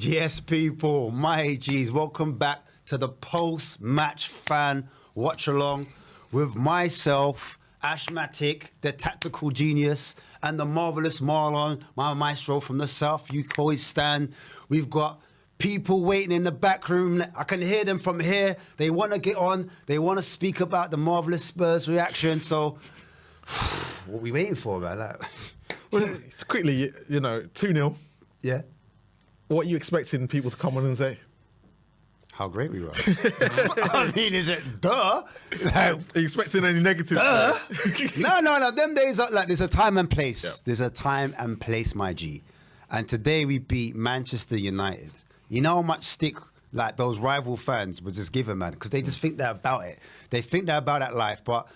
Yes, people, my G's, welcome back to the post-match fan watch-along with myself, Ashmatic, the tactical genius, and the marvellous Marlon, my maestro from the South COYS stand. We've got people waiting in the back room. I can hear them from here. They want to get on. They want to speak about the marvellous Spurs reaction. So, what are we waiting for, man? Well, it's quickly, 2-0. Yeah. What are you expecting people to come on and say? How great we were. I mean, is it duh? Like, Are you expecting any negatives? duh? No. Them days are like there's a time and place. Yeah. There's a time and place, my G. And today we beat Manchester United. You know how much stick like those rival fans would just give them, man, because they just think they're about it. They think they're about that life. But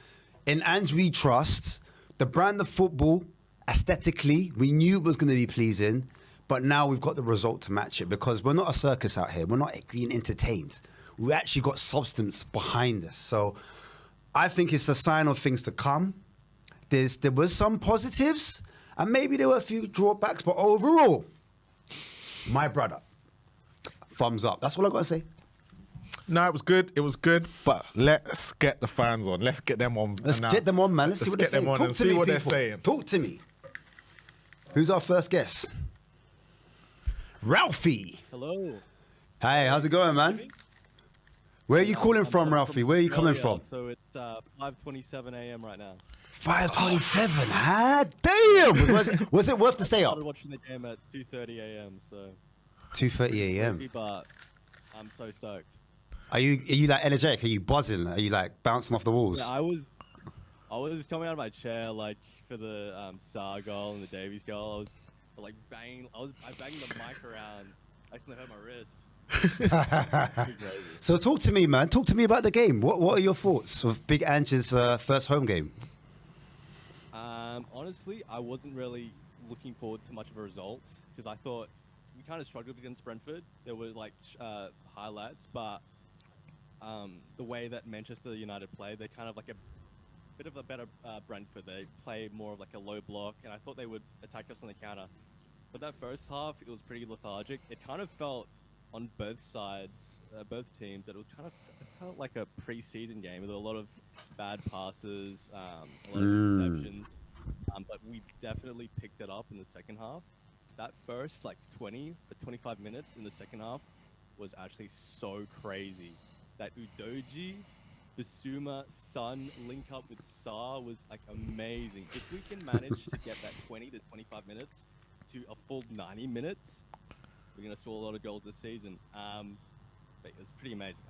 in Ange we trust, the brand of football, aesthetically, we knew it was going to be pleasing. But now we've got the result to match it because we're not a circus out here. We're not being entertained. We actually got substance behind us. So I think it's a sign of things to come. There was some positives and maybe there were a few drawbacks, but overall, my brother, thumbs up. That's all I got to say. No, it was good. It was good. But let's get the fans on. Let's get them on. Let's get them on, man. Let's see what get they're them saying. on Talk and to see me, what they're people. saying. Talk to me. Who's our first guest? Ralphie. Hello. Hey, how's it going, man? Where are you calling from, Ralphie? Where are you coming from? So it's 5:27 a.m. right now. 5:27. Ah, damn. Was it worth to stay I up? started watching the game at 2:30 a.m. So 2:30 a.m. sleepy, but I'm so stoked. Are you like energetic? Are you buzzing? Are you like bouncing off the walls? Yeah, I was coming out of my chair like for the Sarr goal and the Davies goal. I was like banging. I banged the mic around. I actually hurt my wrist. Pretty crazy. So talk to me, man. Talk to me about the game. What are your thoughts of Big Ange's first home game? Honestly, I wasn't really looking forward to much of a result because I thought we kind of struggled against Brentford. There were like highlights, but the way that Manchester United played, they're kind of like a bit of a better Brentford. They play more of like a low block, and I thought they would attack us on the counter. But that first half, it was pretty lethargic. It kind of felt on both sides, both teams, that it felt like a pre-season game with a lot of bad passes, a lot of interceptions. But we definitely picked it up in the second half. That first like 20 or 25 minutes in the second half was actually so crazy. That Udogie, Bissouma, Son link up with Sarr was like amazing. If we can manage to get that 20 to 25 minutes to a full 90 minutes, we're going to score a lot of goals this season. But it was pretty amazing.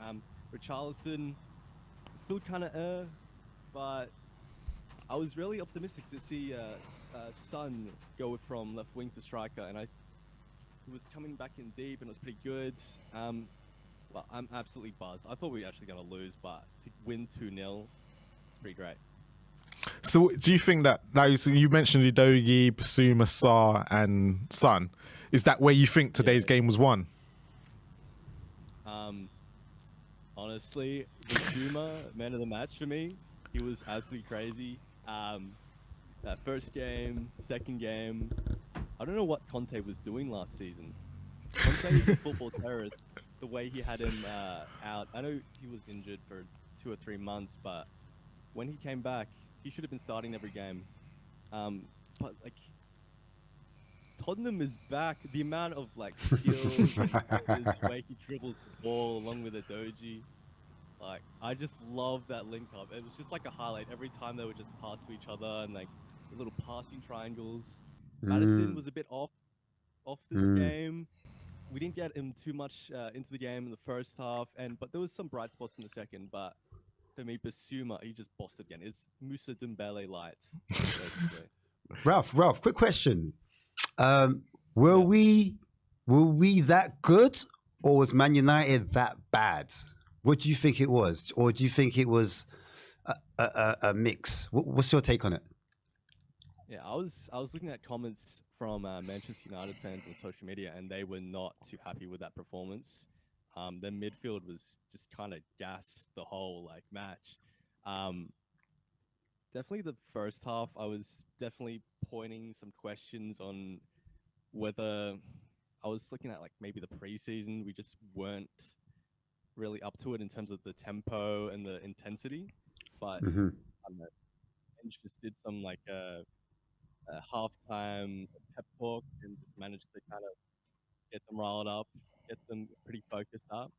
Richarlison, still kind of but I was really optimistic to see Son go from left wing to striker, and he was coming back in deep, and it was pretty good. Well, I'm absolutely buzzed. I thought we were actually going to lose, but to win 2-0, it's pretty great. So do you think that you mentioned Udogie, Bissouma, Sarr and Son, is that where you think today's game was won? Honestly, Bissouma, man of the match for me. He was absolutely crazy. That first game, second game, I don't know what Conte was doing last season. Conte is a football terrorist. The way he had him out, I know he was injured for 2 or 3 months, but when he came back, he should have been starting every game. But like, Tottenham is back. The amount of like skills, and the way he dribbles the ball along with Udogie, like I just love that link up. It was just like a highlight every time they would just pass to each other and like the little passing triangles. Maddison was a bit off this game. We didn't get him too much into the game in the first half, but there was some bright spots in the second. But for me, Bissouma, he just bossed it again. It's Moussa Dembele light, basically. Ralph, quick question. Were we that good, or was Man United that bad? What do you think it was, or do you think it was a mix? What's your take on it? Yeah, I was looking at comments from Manchester United fans on social media, and they were not too happy with that performance. Their midfield was just kind of gassed the whole like match. Definitely the first half, I was definitely pointing some questions on whether I was looking at like maybe the preseason, we just weren't really up to it in terms of the tempo and the intensity. But Hmm. I don't know, Ange just did some like a halftime pep talk and just managed to kind of get them riled up, get them pretty focused up.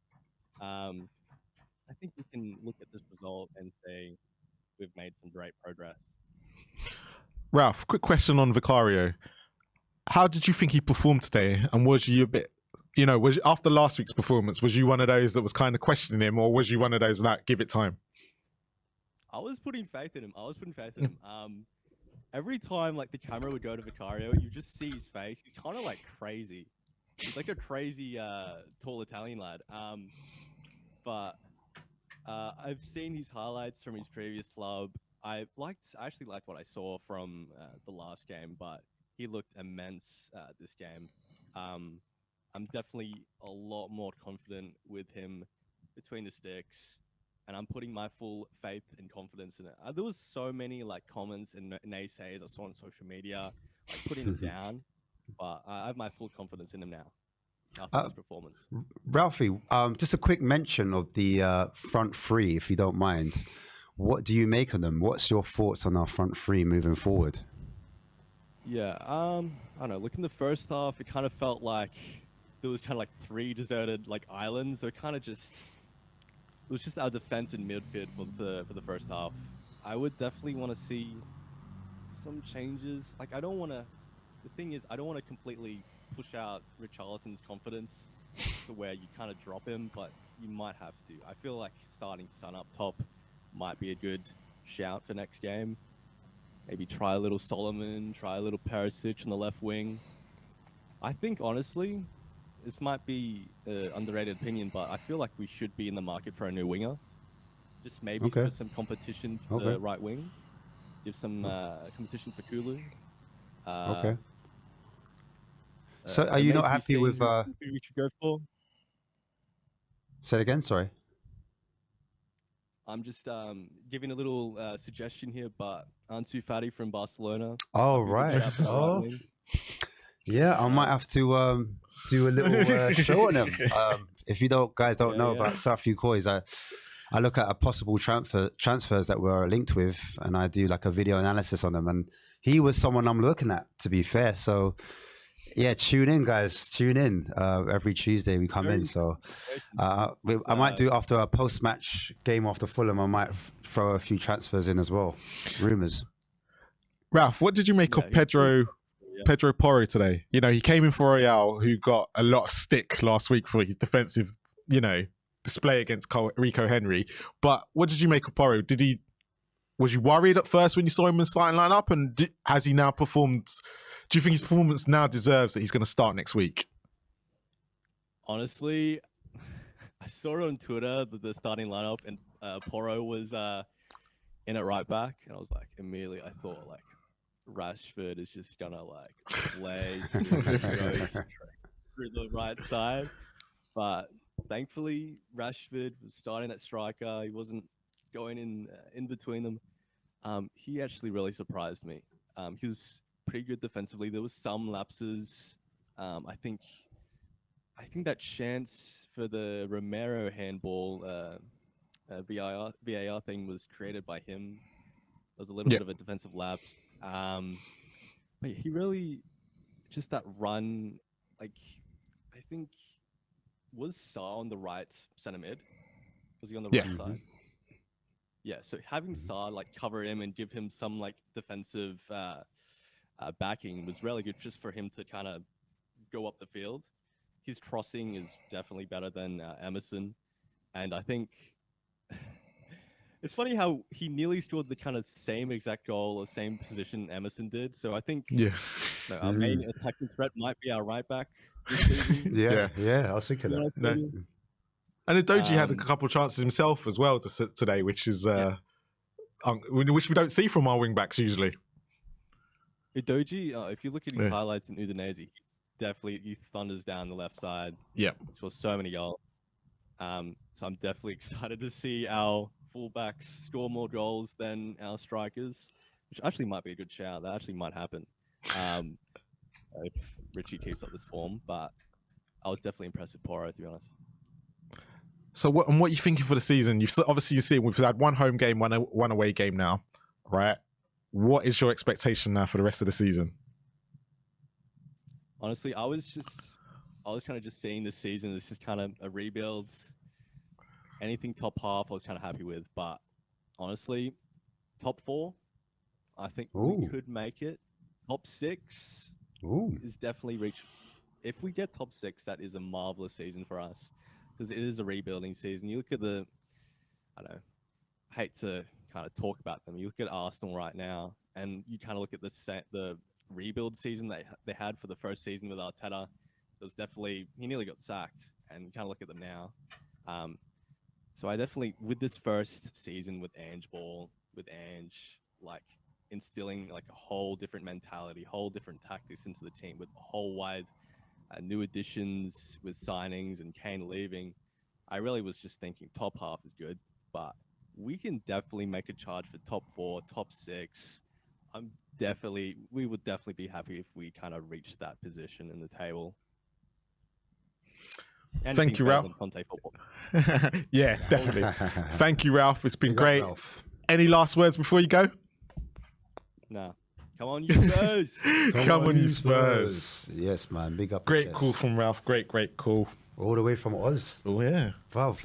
Um, I think we can look at this result and say we've made some great progress. Ralph, quick question on Vicario. How did you think he performed today? And was you a bit, was after last week's performance, was you one of those that was kind of questioning him, or was you one of those that give it time? I was putting faith in him. Every time like the camera would go to Vicario, you just see his face. He's kind of like crazy. He's like a crazy tall Italian lad. But I've seen his highlights from his previous club. I actually liked what I saw from the last game, but he looked immense this game. I'm definitely a lot more confident with him between the sticks, and I'm putting my full faith and confidence in it. There was so many like comments and naysayers I saw on social media, like putting him down, but I have my full confidence in him now after this performance. Ralphie, just a quick mention of the front three, if you don't mind. What do you make of them? What's your thoughts on our front three moving forward? Yeah, I don't know. Looking the first half, it kind of felt like there was kind of like three deserted like islands. They're kind of just it was just our defense and midfield for the first half. I would definitely want to see some changes. Like I don't want to. The thing is, I don't want to completely push out Richarlison's confidence to where you kind of drop him, but you might have to. I feel like starting Son up top might be a good shout for next game. Maybe try a little Solomon, try a little Perisic on the left wing. I think, honestly, this might be an underrated opinion, but I feel like we should be in the market for a new winger. Just maybe for some competition for the right wing. Give some competition for Kulu. Okay. So are you not happy with... who we should go for? Say it again, sorry. I'm just giving a little suggestion here, but Ansu Fati from Barcelona. Oh, right. Oh. Yeah, I might have to do a little show on them. If you guys don't know about Southview COYS, I look at a possible transfers that we're linked with, and I do like a video analysis on them. And he was someone I'm looking at, to be fair. So yeah, tune in, guys. Tune in. Every Tuesday we come in. So I might do after a post-match game after Fulham. I might throw a few transfers in as well. Rumours. Ralph, what did you make of Pedro Porro today? He came in for Real, who got a lot of stick last week for his defensive, display against Rico Henry. But what did you make of Porro? Was you worried at first when you saw him in the starting lineup? And has he now performed? Do you think his performance now deserves that he's going to start next week? Honestly, I saw it on Twitter that the starting lineup and Porro was in at right back, and I was like, immediately I thought like Rashford is just gonna like blaze through the right side, but thankfully Rashford was starting at striker. He wasn't going in between them. He actually really surprised me. He was pretty good defensively. There was some lapses. I think that chance for the Romero handball VAR thing was created by him. There was a little bit of a defensive lapse. But he really just that run, like I think was Sarr on the right centre mid? Was he on the right side? Yeah, so having Sarr like cover him and give him some like defensive backing was really good just for him to kind of go up the field. His crossing is definitely better than Emerson. And I think it's funny how he nearly scored the kind of same exact goal or same position Emerson did. So I think our main attacking threat might be our right back this season. Yeah, I was thinking that. No. And Udogie had a couple of chances himself as well today, which is which we don't see from our wing backs usually. Udogie, if you look at his highlights in Udinese, he thunders down the left side. Yeah, scores so many goals. So I'm definitely excited to see our fullbacks score more goals than our strikers, which actually might be a good shout. That actually might happen if Richie keeps up this form. But I was definitely impressed with Poro, to be honest. So what are you thinking for the season? Obviously you've seen we've had one home game, one away game now, right? What is your expectation now for the rest of the season? Honestly, I was kind of just seeing this season as just kind of a rebuild. Anything top half, I was kind of happy with. But honestly, top 4, I think we could make it. Top 6 is definitely reach. If we get top 6, that is a marvelous season for us because it is a rebuilding season. You look at I don't know, I hate to kind of talk about them. You look at Arsenal right now, and you kind of look at the rebuild season they had for the first season with Arteta. It was definitely, he nearly got sacked, and you kind of look at them now. So I definitely, with this first season with Ange Ball, with Ange, like instilling like a whole different mentality, whole different tactics into the team with a whole wide new additions with signings and Kane leaving. I really was just thinking top half is good, but we can definitely make a charge for top 4, top 6. We would definitely be happy if we kind of reach that position in the table. Thank you, Ralph. Yeah, definitely. Thank you, Ralph. It's been great. Any last words before you go? No. Come on, you Spurs. Come on, you Spurs. Yes, man. Big up. Great call from Ralph. Great call. All the way from Oz. Oh, yeah. Wow,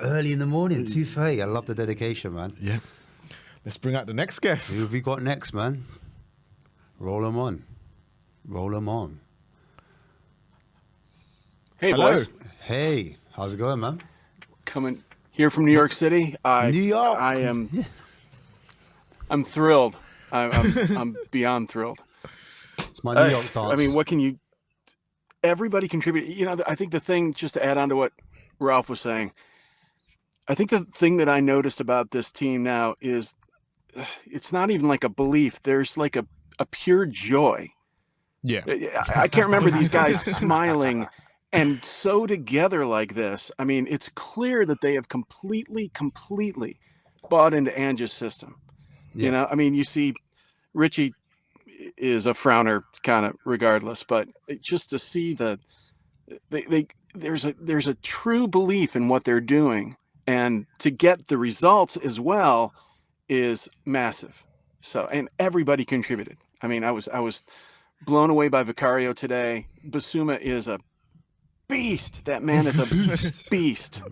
early in the morning, 2:30. I love the dedication, man. Yeah. Let's bring out the next guest. Who have we got next, man? Roll them on. Hey, hello. boys. Hey, how's it going, man? Coming here from New York City. New York. I am. Yeah. I'm thrilled. I'm beyond thrilled. It's my New York dance. I mean, what can you? Everybody contributed. You know, I think the thing, just to add on to what Ralph was saying, I think the thing that I noticed about this team now is it's not even like a belief. There's like a pure joy. Yeah. I can't remember these guys smiling and so together like this. I mean, it's clear that they have completely bought into Ange's system. Yeah. You know, I mean, you see Richie is a frowner kind of regardless, but just to see there's a true belief in what they're doing, and to get the results as well is massive. So, and everybody contributed. I mean, I was blown away by Vicario today. Basuma is a beast. That man is a beast.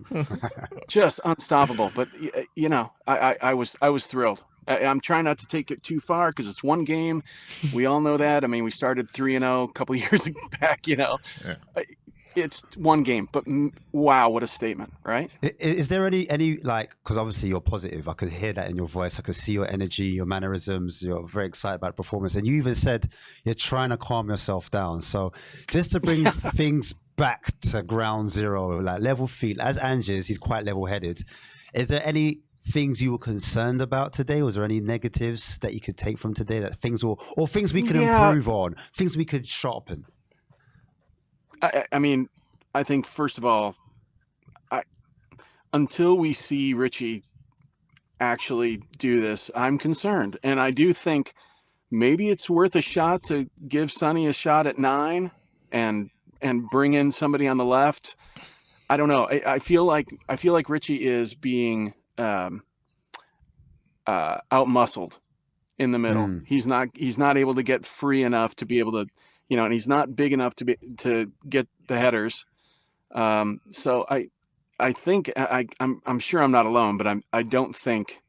Just unstoppable. But you know, I was thrilled. I'm trying not to take it too far because it's one game. We all know that. I mean, we started 3-0 a couple of years back, you know. Yeah. It's one game, but wow, what a statement, right? Is there any like, because obviously you're positive. I could hear that in your voice. I could see your energy, your mannerisms. You're very excited about the performance. And you even said you're trying to calm yourself down. So just to bring things back to ground zero, like level field, as Ange is, he's quite level-headed. Is there any things you were concerned about today? Was there any negatives that you could take from today, that things or things we could improve on, things we could sharpen? I mean, I think first of all, until we see Richie actually do this, I'm concerned, and I do think maybe it's worth a shot to give Sonny a shot at 9 and bring in somebody on the left. I don't know. I feel like Richie is being out-muscled in the middle. He's not able to get free enough to be able to, you know, and he's not big enough to get the headers. So I think I'm sure I'm not alone, but I don't think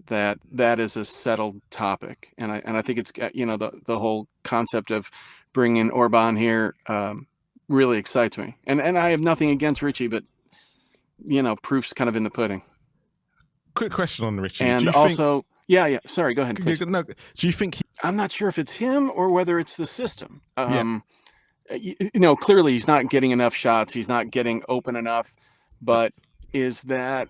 that is a settled topic, and I think it's, you know, the whole concept of bringing Orban here really excites me, and I have nothing against Richie, but you know, proof's kind of in the pudding. Quick question on Richie. And also, yeah. Sorry, go ahead. Please. No, do you think I'm not sure if it's him or whether it's the system. You know, clearly he's not getting enough shots. He's not getting open enough. But is that,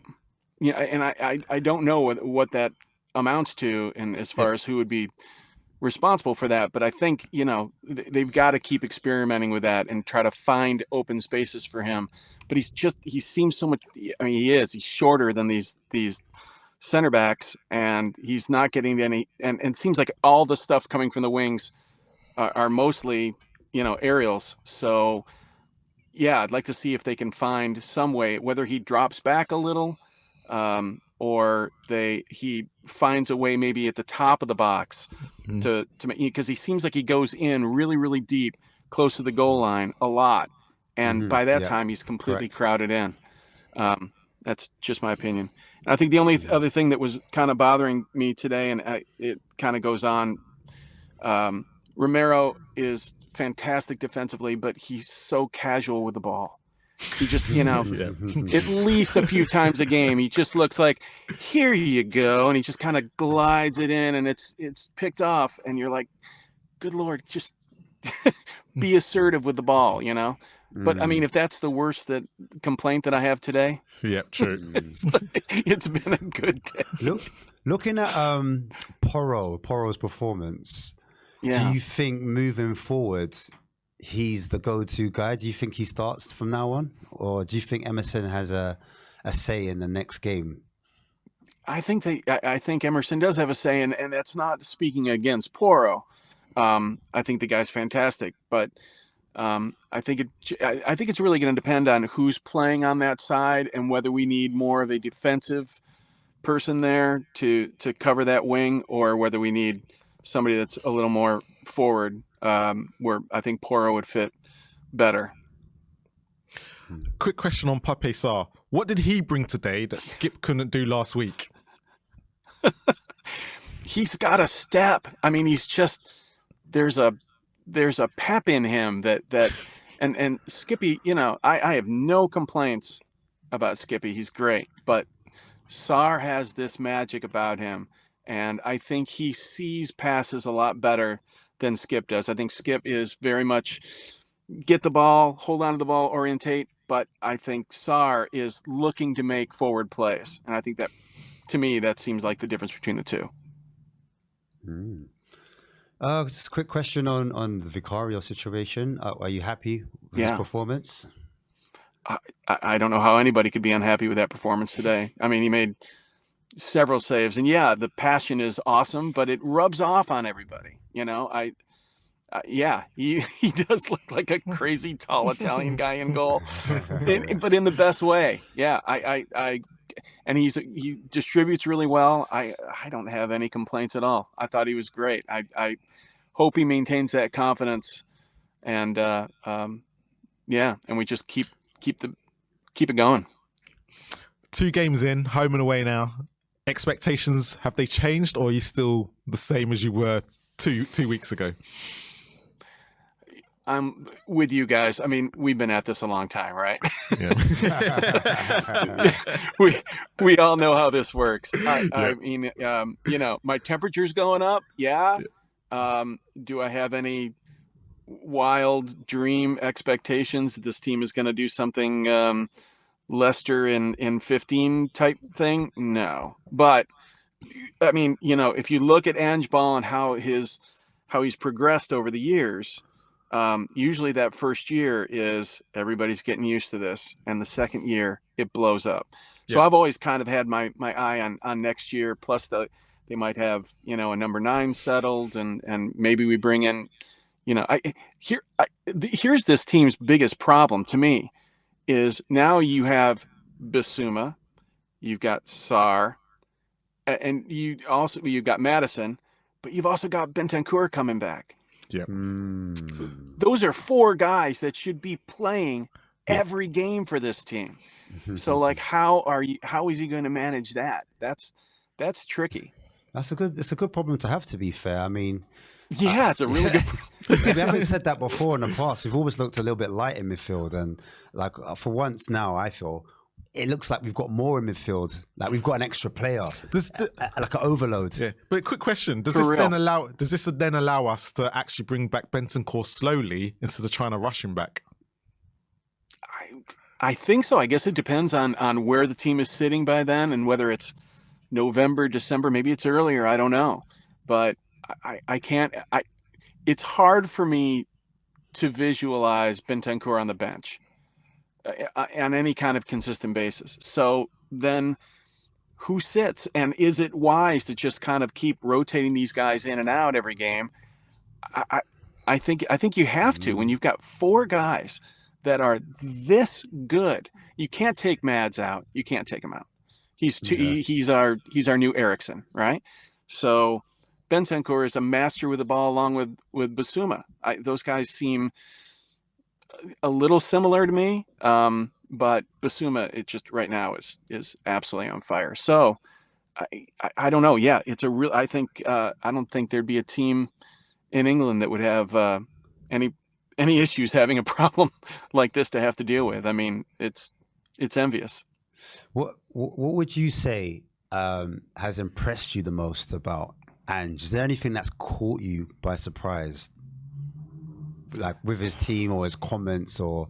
you know, and I don't know what that amounts to, and as far as who would be responsible for that. But I think, you know, they've got to keep experimenting with that and try to find open spaces for him. But he seems so much, I mean, he's shorter than these center backs, and he's not getting any, and it seems like all the stuff coming from the wings are mostly, you know, aerials. So yeah, I'd like to see if they can find some way, whether he drops back a little, or he finds a way maybe at the top of the box to make, because he seems like he goes in really, really deep, close to the goal line a lot, and by that time he's completely crowded in. That's just my opinion. And I think the only other thing that was kind of bothering me today, and it kind of goes on, Romero is fantastic defensively, but he's so casual with the ball. He just, at least a few times a game, he just looks like, here you go, and he just kind of glides it in, and it's picked off, and you're like, good Lord, just be assertive with the ball, But I mean, if that's the worst complaint that I have today, yeah, true. It's been a good day. Looking at Poro's performance, do you think moving forward he's the go-to guy? Do you think he starts from now on, or do you think Emerson has a say in the next game? I think Emerson does have a say, and that's not speaking against Poro. I think the guy's fantastic, but I think it's really going to depend on who's playing on that side and whether we need more of a defensive person there to cover that wing, or whether we need somebody that's a little more forward, where I think Poro would fit better. Quick question on Pape Sarr. What did he bring today that Skip couldn't do last week? He's got a step. I mean, he's just, there's a pep in him that and Skippy, I have no complaints about Skippy. He's great, but Sarr has this magic about him, and I think he sees passes a lot better than Skip does. I think Skip is very much get the ball, hold on to the ball, orientate, but I think Sarr is looking to make forward plays, and I think that, to me, that seems like the difference between the two. Just a quick question on the Vicario situation. Are you happy with his performance? I don't know how anybody could be unhappy with that performance today. I mean, he made several saves, and the passion is awesome, but it rubs off on everybody. He does look like a crazy tall Italian guy in goal, but in the best way. Yeah, and he distributes really well. I don't have any complaints at all. I thought he was great. I hope he maintains that confidence, and and we just keep it going. 2 games in, home and away now. Expectations, have they changed, or are you still the same as you were two weeks ago? I'm with you guys. I mean, we've been at this a long time, right? Yeah. we all know how this works. I mean, my temperature's going up. Yeah. Do I have any wild dream expectations that this team is going to do something Leicester in 15 type thing? No. But I mean, if you look at Ange Ball and how he's progressed over the years, usually that first year is everybody's getting used to this, and the second year it blows up. So I've always kind of had my eye on next year. Plus they might have a number 9 settled, and maybe we bring in here's this team's biggest problem to me is now you have Bissouma, you've got Sarr, and you've got Madison, but you've also got Bentancur coming back. Yeah. Those are 4 guys that should be playing every game for this team. So like, how is he going to manage that? That's tricky. It's a good problem to have, to be fair. I mean, it's a really good problem. We haven't said that before in the past. We've always looked a little bit light in midfield, and like for once now, I feel it looks like we've got more in midfield. Like we've got an extra player, like an overload. Yeah, but quick question: Does this then allow us to actually bring back Bentancur slowly instead of trying to rush him back? I think so. I guess it depends on where the team is sitting by then, and whether it's November, December, maybe it's earlier. I don't know, but I can't. It's hard for me to visualize Bentancur on the bench on any kind of consistent basis. So then who sits, and is it wise to just kind of keep rotating these guys in and out every game? I think you have to when you've got 4 guys that are this good. You can't take Mads out. You can't take him out. He's our new Eriksson, right? So Bentancur is a master with the ball along with Basuma. Those guys seem a little similar to me, but Basuma, it just right now is absolutely on fire. So I don't know. Yeah, it's a real. I think I don't think there'd be a team in England that would have any issues having a problem like this to have to deal with. I mean, it's envious. What would you say has impressed you the most about Ange? Is there anything that's caught you by surprise, like with his team or his comments or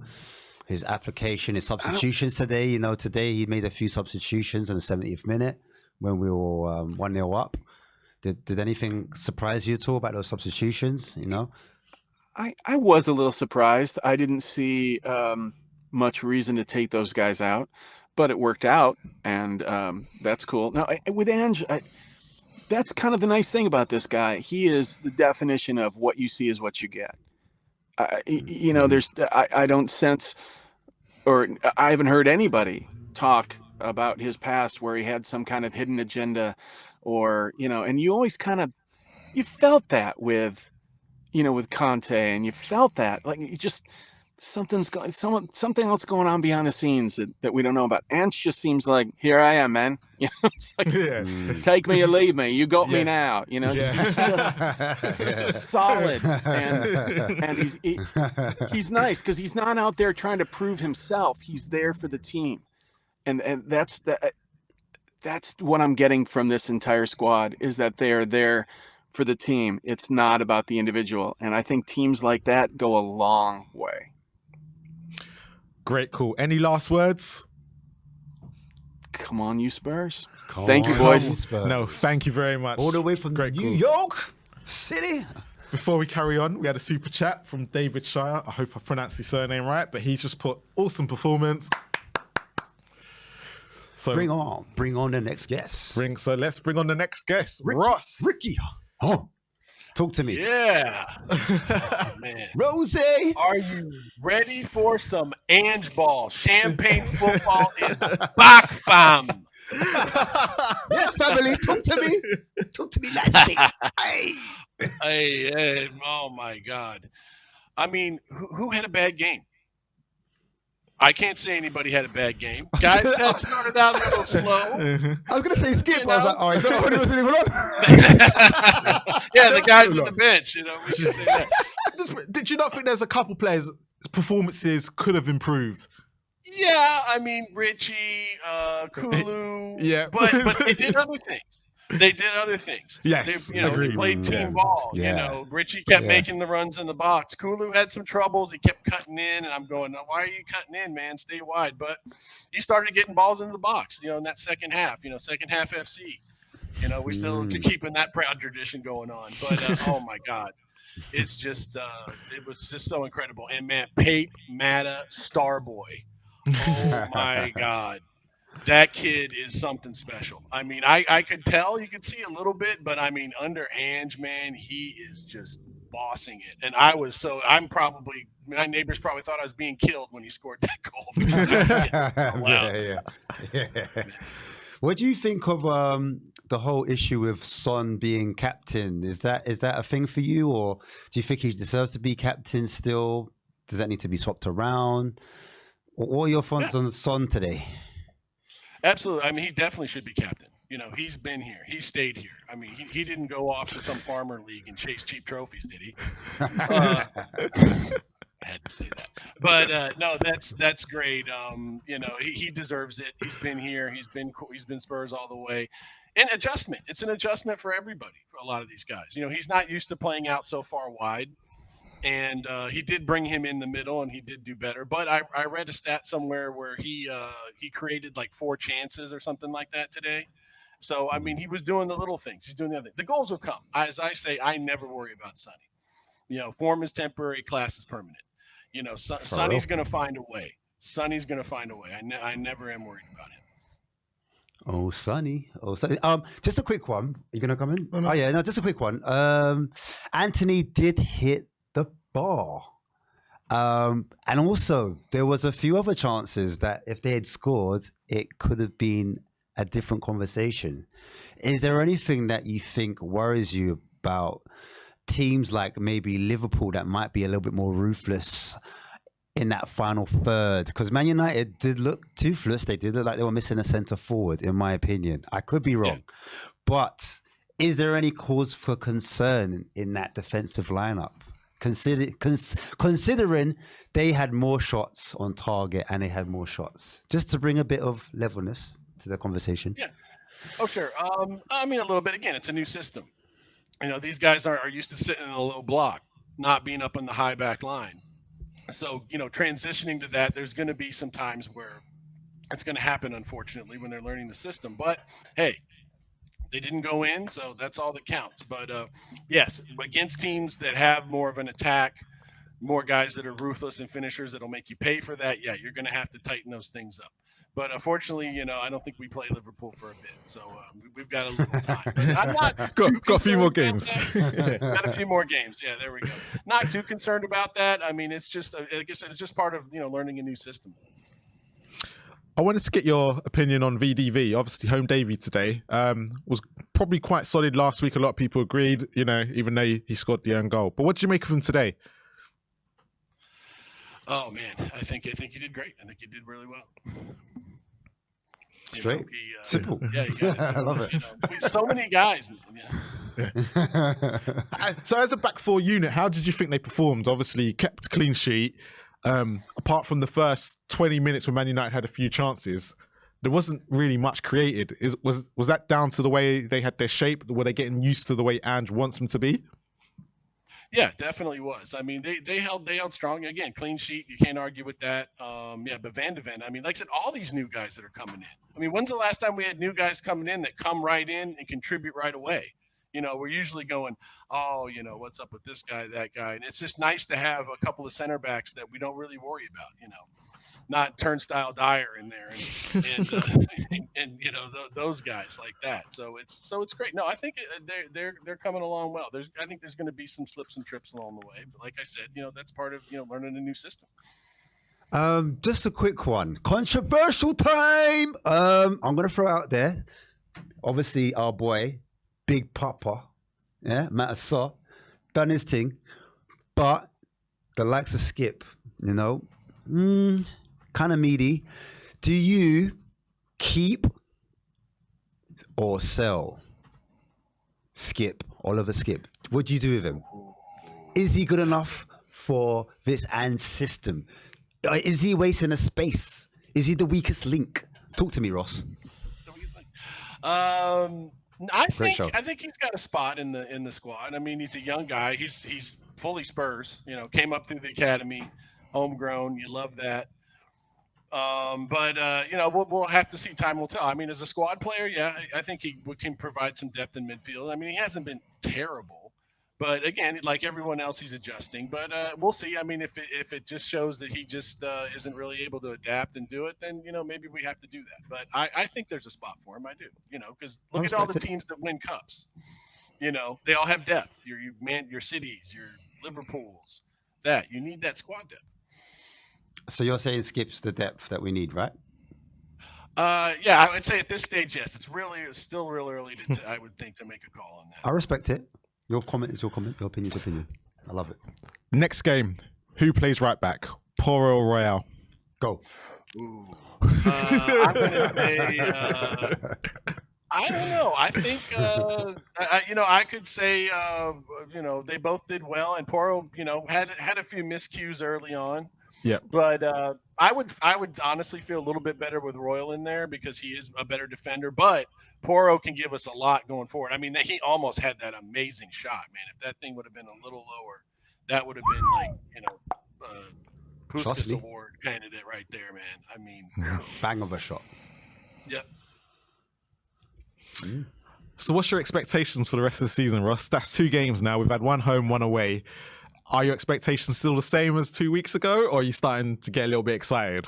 his application, his substitutions today? You know, today he made a few substitutions in the 70th minute when we were 1-0 up. Did anything surprise you at all about those substitutions? You know, I was a little surprised. I didn't see much reason to take those guys out, but it worked out, and that's cool. Now, with Ange, that's kind of the nice thing about this guy. He is the definition of what you see is what you get. You know, I don't sense, or I haven't heard anybody talk about his past where he had some kind of hidden agenda, or, you know, and you always you felt that with Conte, and you felt that like you just something else going on behind the scenes that we don't know about. Ange just seems like, here I am, man. You know, it's like, take me or leave me. You got me now. You know, he's just solid, and he's nice because he's not out there trying to prove himself. He's there for the team, and that's what I'm getting from this entire squad, is that they're there for the team. It's not about the individual, and I think teams like that go a long way. Great, cool. Any last words? Come on, you Spurs. Thank you, boys. No, thank you very much. All the way from New York City. Before we carry on, we had a super chat from David Shire. I hope I pronounced his surname right, but he's just put awesome performance. So bring on the next guest. So let's bring on the next guest, Ross. Ricky. Oh, talk to me. Yeah. Oh, man. Rose. Are you ready for some Ange ball? Champagne football is back, fam. Yes, family. Talk to me. Talk to me nicely. Hey, oh my God. I mean, who had a bad game? I can't say anybody had a bad game. Guys had started out a little slow. I was going to say Skip. You know? I was like, oh, is that what he was even on? Yeah, the guys on the bench, you know, we should say that. Did you not think there's a couple players' performances could have improved? Yeah, I mean, Richie, Kulu, yeah. but they did other things. Yes, they played team ball. Yeah. You know, Richie kept making the runs in the box. Kulu had some troubles. He kept cutting in, and I'm going, why are you cutting in, man? Stay wide. But he started getting balls into the box, you know, in that second half, second half FC. You know, we still keeping that proud tradition going on. But, oh, my God. It's just it was just so incredible. And, man, Pape Matta, Starboy. Oh, my God. That kid is something special. I mean, I could tell, you could see a little bit, but I mean, under Ange, man, he is just bossing it. And my neighbors probably thought I was being killed when he scored that goal. Yeah. What do you think of the whole issue with Son being captain? Is that a thing for you, or do you think he deserves to be captain still? Does that need to be swapped around? What are your thoughts on Son today? Absolutely. I mean, he definitely should be captain. You know, he's been here. He stayed here. I mean, he didn't go off to some farmer league and chase cheap trophies, did he? I had to say that. But no, that's great. You know, he deserves it. He's been here. He's been Spurs all the way. And adjustment. It's an adjustment for everybody, for a lot of these guys. You know, he's not used to playing out so far wide. And he did bring him in the middle, and he did do better. But I read a stat somewhere where he created like 4 chances or something like that today. So, I mean, he was doing the little things. He's doing the other thing. The goals will come. As I say, I never worry about Sonny. You know, form is temporary, class is permanent. You know, Sonny's going to find a way. I never am worried about him. Oh, Sonny. Just a quick one. Are you going to come in? Oh, no. Oh, yeah. No, just a quick one. Anthony did hit the bar. And also, there was a few other chances that if they had scored, it could have been a different conversation. Is there anything that you think worries you about teams like maybe Liverpool that might be a little bit more ruthless in that final third? Because Man United did look toothless. They did look like they were missing a centre forward, in my opinion. I could be wrong. But is there any cause for concern in that defensive lineup? Considering they had more shots on target and they had more shots, just to bring a bit of levelness to the conversation. Yeah. Oh, sure. I mean, a little bit. Again, it's a new system. These guys are used to sitting in a low block, not being up on the high back line. So, transitioning to that, there's going to be some times where it's going to happen, unfortunately, when they're learning the system. But hey, they didn't go in, so that's all that counts. But yes, against teams that have more of an attack, more guys that are ruthless and finishers that'll make you pay for that, yeah, you're going to have to tighten those things up. But unfortunately, I don't think we play Liverpool for a bit, so we've got a little time. But I'm not got a few more concerned games. about that. Got a few more games. Yeah, there we go. Not too concerned about that. I mean, it's just, like I said, it's just part of learning a new system. I wanted to get your opinion on VDV. Obviously, home debut today was probably quite solid last week. A lot of people agreed, even though he scored the own goal. But what did you make of him today? Oh man, I think he did great. I think he did really well. Straight, simple. Yeah, I love it. So many guys. Yeah. So as a back four unit, how did you think they performed? Obviously, kept a clean sheet. Apart from the first 20 minutes when Man United had a few chances, there wasn't really much created. Was that down to the way they had their shape? Were they getting used to the way Ange wants them to be? Yeah, definitely was. I mean, they held strong. Again, clean sheet. You can't argue with that. But Van de Ven, I mean, like I said, all these new guys that are coming in. I mean, when's the last time we had new guys coming in that come right in and contribute right away? We're usually going, oh, what's up with this guy, that guy. And it's just nice to have a couple of center backs that we don't really worry about, not Turnstile Dyer in there and those guys like that. So it's great. No, I think they're coming along well. I think there's going to be some slips and trips along the way. But like I said, that's part of, learning a new system. Just a quick one. Controversial time. I'm going to throw out there, obviously, our boy, Big Papa, Matassa, done his thing, but the likes of Skip, kind of meaty. Do you keep or sell Oliver Skip? What do you do with him? Is he good enough for this Ange system? Is he wasting a space? Is he the weakest link? Talk to me, Ross. The weakest link. I think he's got a spot in the squad. I mean, he's a young guy. He's fully Spurs. Came up through the academy, homegrown. You love that. But we'll have to see. Time will tell. I mean, as a squad player, yeah, I think he can provide some depth in midfield. I mean, he hasn't been terrible, but again, like everyone else, he's adjusting. But we'll see. I mean, if it just shows that he just isn't really able to adapt and do it, then maybe we have to do that. But I think there's a spot for him. I do. Because look at all the teams that win cups. They all have depth. Your cities, your Liverpools. That you need that squad depth. So you're saying Skip's the depth that we need, right? Yeah, I would say at this stage, yes. It's still real early, I would think, to make a call on that. I respect it. Your comment is your comment. Your opinion is your opinion. I love it. Next game, who plays right back? Poro or Royale? Go. Ooh. I'm going to say, I don't know. I think, I could say, they both did well, and Poro, had a few miscues early on. Yeah, but I would honestly feel a little bit better with Royal in there because he is a better defender. But Poro can give us a lot going forward. I mean, he almost had that amazing shot, man. If that thing would have been a little lower, that would have been like Puskas Award candidate right there, man. I mean, bang of a shot. Yep. So, what's your expectations for the rest of the season, Ross? That's 2 games now. We've had 1 home, 1 away. Are your expectations still the same as 2 weeks ago, or are you starting to get a little bit excited?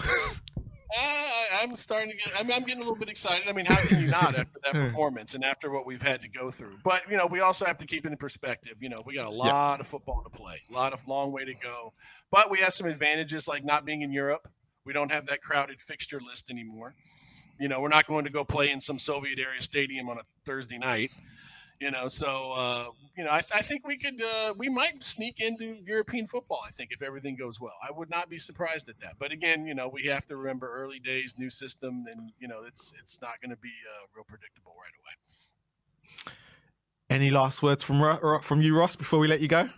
I'm starting to get. I'm getting a little bit excited. I mean, how can you not after that performance and after what we've had to go through? But we also have to keep it in perspective. We got a lot of football to play, a lot of long way to go. But we have some advantages like not being in Europe. We don't have that crowded fixture list anymore. We're not going to go play in some Soviet area stadium on a Thursday night. I think we might sneak into European football. I think if everything goes well, I would not be surprised at that. But again, we have to remember early days, new system, and it's not going to be real predictable right away. Any last words from you, Ross, before we let you go?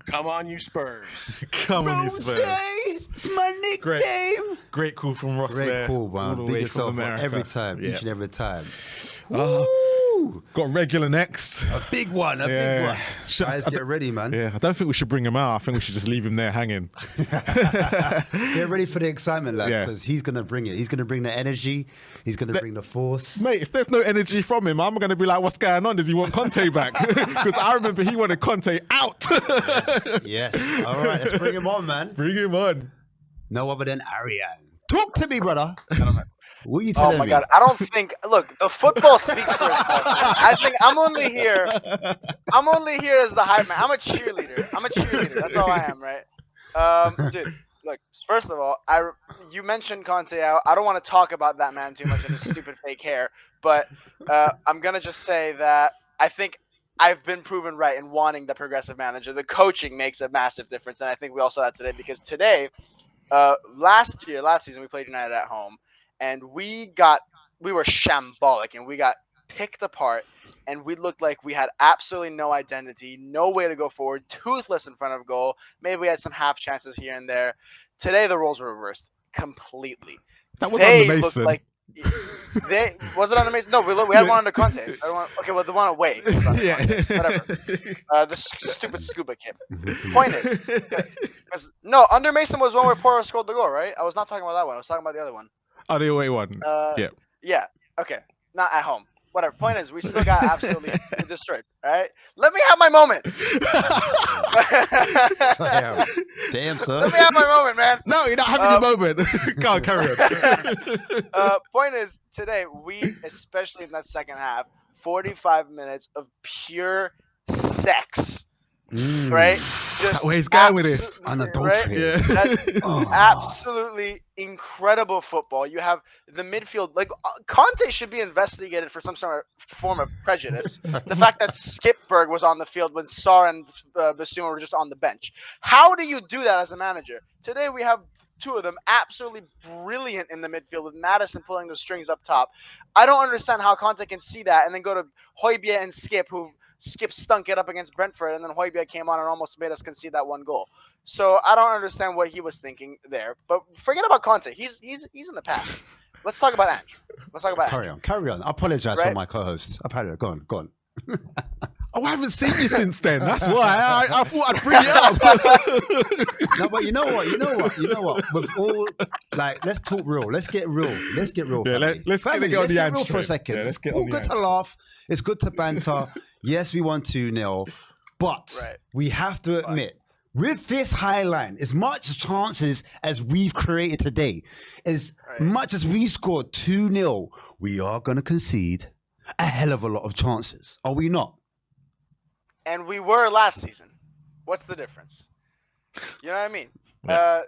Come on, you Spurs! Come on, you Spurs! It's my nickname. Great call from Ross. Great call, man. All the Big way yourself from up America. every time, each and every time. Got a regular next. A big one, big one. Guys, get ready, man. Yeah, I don't think we should bring him out. I think we should just leave him there hanging. Get ready for the excitement, lads, Yeah. because he's going to bring it. He's going to bring the energy. He's going to bring the force. Mate, if there's no energy from him, I'm going to be like, what's going on? Does he want Conte back? Because I remember he wanted Conte out. Yes. All right, let's bring him on, man. Bring him on. No other than Ariane. Talk to me, brother. What are you Oh telling my me? God! I don't think. Look, the football speaks for itself. I think I'm only here. I'm only here as the hype man. I'm a cheerleader. That's all I am, right? Dude, look. First of all, you mentioned Conte out. I don't want to talk about that man too much and his stupid fake hair, but I'm gonna just say that I think I've been proven right in wanting the progressive manager. The coaching makes a massive difference, and I think we all saw that today because today, last season we played United at home. And we were shambolic and we got picked apart and we looked like we had absolutely no identity, no way to go forward, toothless in front of goal. Maybe we had some half chances here and there. Today the roles were reversed completely. That was under Mason. Was it under Mason? No, we had one under Conte. Okay, well the one away was under Conte. Whatever. The stupid scuba kid. Point is, no, under Mason was one where Porro scored the goal, right? I was not talking about that one. I was talking about the other one. Oh, the away one. Yeah. Okay. Not at home. Whatever. Point is, we still got absolutely destroyed. All right. Let me have my moment. Damn, son. Let me have my moment, man. No, you're not having your moment. Go on, carry on. Point is, today we, especially in that second half, 45 minutes of pure sex. Right? Is that where he's going with this? Unadulterated. Right? That's absolutely incredible football. You have the midfield. Like, Conte should be investigated for some sort of form of prejudice. The fact that Skipberg was on the field when Sarr and Basuma were just on the bench. How do you do that as a manager? Today we have two of them absolutely brilliant in the midfield with Madison pulling the strings up top. I don't understand how Conte can see that and then go to Højbjerg and Skip stunk it up against Brentford, and then Højbjerg came on and almost made us concede that one goal. So I don't understand what he was thinking there. But forget about Conte. He's in the past. Let's talk about Ange. Carry on. I apologize for my co-host. Go on. Oh, I haven't seen you since then. That's why I thought I'd bring it up. No, but you know what? With all, let's talk real. Let's get real. Let's get real. Yeah, let's get on the Ange real for a second. Yeah, it's all good to laugh. It's good to banter. Yes, we won 2-0, but we have to admit, with this high line, as much chances as we've created today, as much as we scored 2-0, we are going to concede a hell of a lot of chances. Are we not? And we were last season. What's the difference? You know what I mean? Yeah.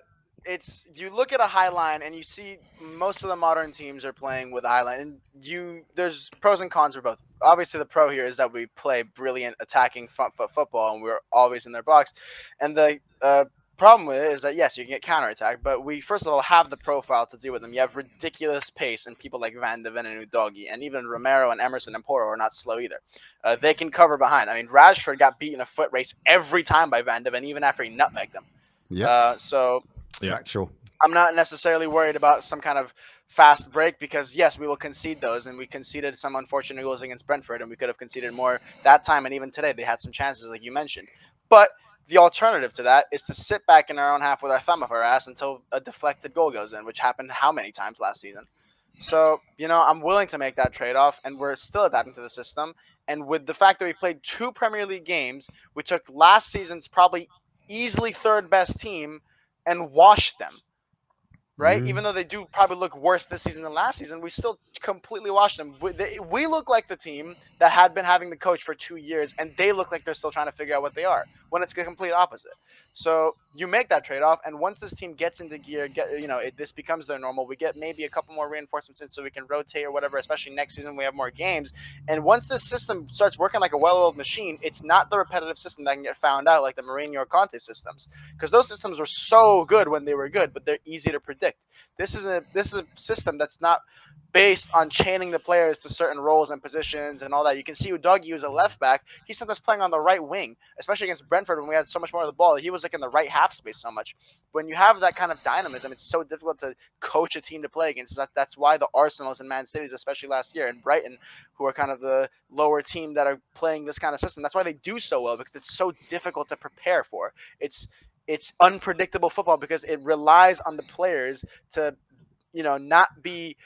You look at a high line and you see most of the modern teams are playing with a high line, and there's pros and cons for both. Obviously, the pro here is that we play brilliant attacking front foot football, and we're always in their box. And the problem with it is that yes, you can get counterattack, but we first of all have the profile to deal with them. You have ridiculous pace, and people like Van de Ven and Udogie, and even Romero and Emerson and Porro are not slow either. They can cover behind. I mean, Rashford got beaten a foot race every time by Van de Ven, even after he nutmegged them. Yeah. Actual. I'm not necessarily worried about some kind of fast break because, yes, we will concede those, and we conceded some unfortunate goals against Brentford, and we could have conceded more that time, and even today they had some chances, like you mentioned. But the alternative to that is to sit back in our own half with our thumb up our ass until a deflected goal goes in, which happened how many times last season? So, I'm willing to make that trade-off, and we're still adapting to the system. And with the fact that we played 2 Premier League games, we took last season's probably easily third best team and washed them. right? Even though they do probably look worse this season than last season, we still completely watched them. We look like the team that had been having the coach for 2 years, and they look like they're still trying to figure out what they are, when it's the complete opposite. So you make that trade-off, and once this team gets into gear, this becomes their normal. We get maybe a couple more reinforcements in so we can rotate or whatever, especially next season we have more games. And once this system starts working like a well-oiled machine, it's not the repetitive system that can get found out like the Mourinho or Conte systems, because those systems were so good when they were good, but they're easy to predict. This is a system that's not based on chaining the players to certain roles and positions and all that. You can see Udogie was a left back. He's sometimes playing on the right wing, especially against Brentford when we had so much more of the ball. He was like in the right half space so much. When you have that kind of dynamism, it's so difficult to coach a team to play against. That's why the Arsenals and Man Cities, especially last year, and Brighton, who are kind of the lower team that are playing this kind of system, that's why they do so well, because it's so difficult to prepare for. It's unpredictable football because it relies on the players to, not be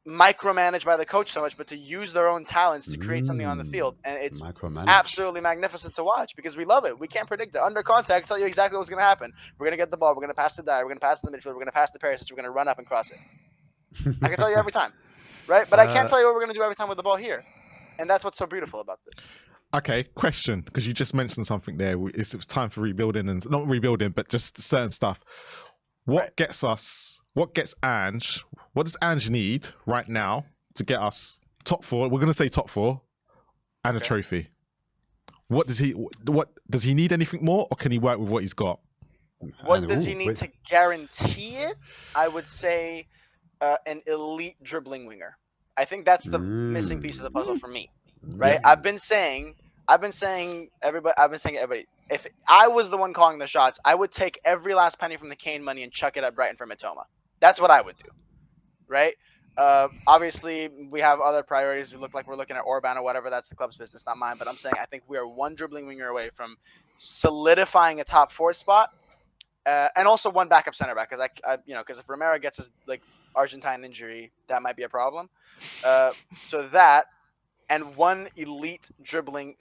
micromanaged by the coach so much, but to use their own talents to create something on the field. And it's absolutely magnificent to watch because we love it. We can't predict it. Under contact, tell you exactly what's going to happen. We're going to get the ball. We're going to pass to Dyer. We're going to pass to the midfield. We're going to pass to Perisic. We're going to run up and cross it. I can tell you every time, right? But I can't tell you what we're going to do every time with the ball here. And that's what's so beautiful about this. Okay, question, because you just mentioned something there. It's time for rebuilding, and not rebuilding, but just certain stuff. What gets Ange? What does Ange need right now to get us top 4? We're going to say top 4 and a trophy. What does he need anything more, or can he work with what he's got? What does he need to guarantee it? I would say an elite dribbling winger. I think that's the missing piece of the puzzle for me. Right? Yeah. I've been saying everybody, if I was the one calling the shots, I would take every last penny from the Kane money and chuck it at Brighton for Mitoma. That's what I would do. Right? Obviously, we have other priorities. We look like we're looking at Orban or whatever. That's the club's business, not mine. But I'm saying I think we are one dribbling winger away from solidifying a top 4 spot, and also one backup center back. Because if Romero gets his Argentine injury, that might be a problem. So that. And one elite dribbling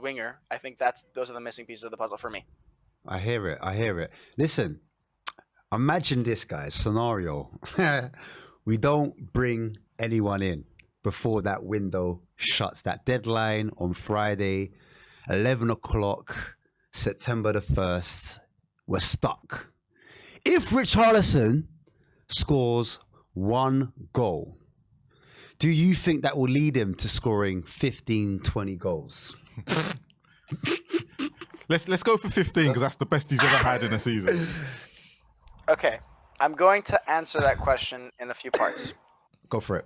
winger. I think those are the missing pieces of the puzzle for me. I hear it. Listen, imagine this, guys, scenario. We don't bring anyone in before that window shuts. That deadline on Friday, 11 o'clock, September the 1st. We're stuck. If Richarlison scores 1 goal, do you think that will lead him to scoring 15, 20 goals? Let's go for 15 because that's the best he's ever had in a season. Okay, I'm going to answer that question in a few parts. Go for it.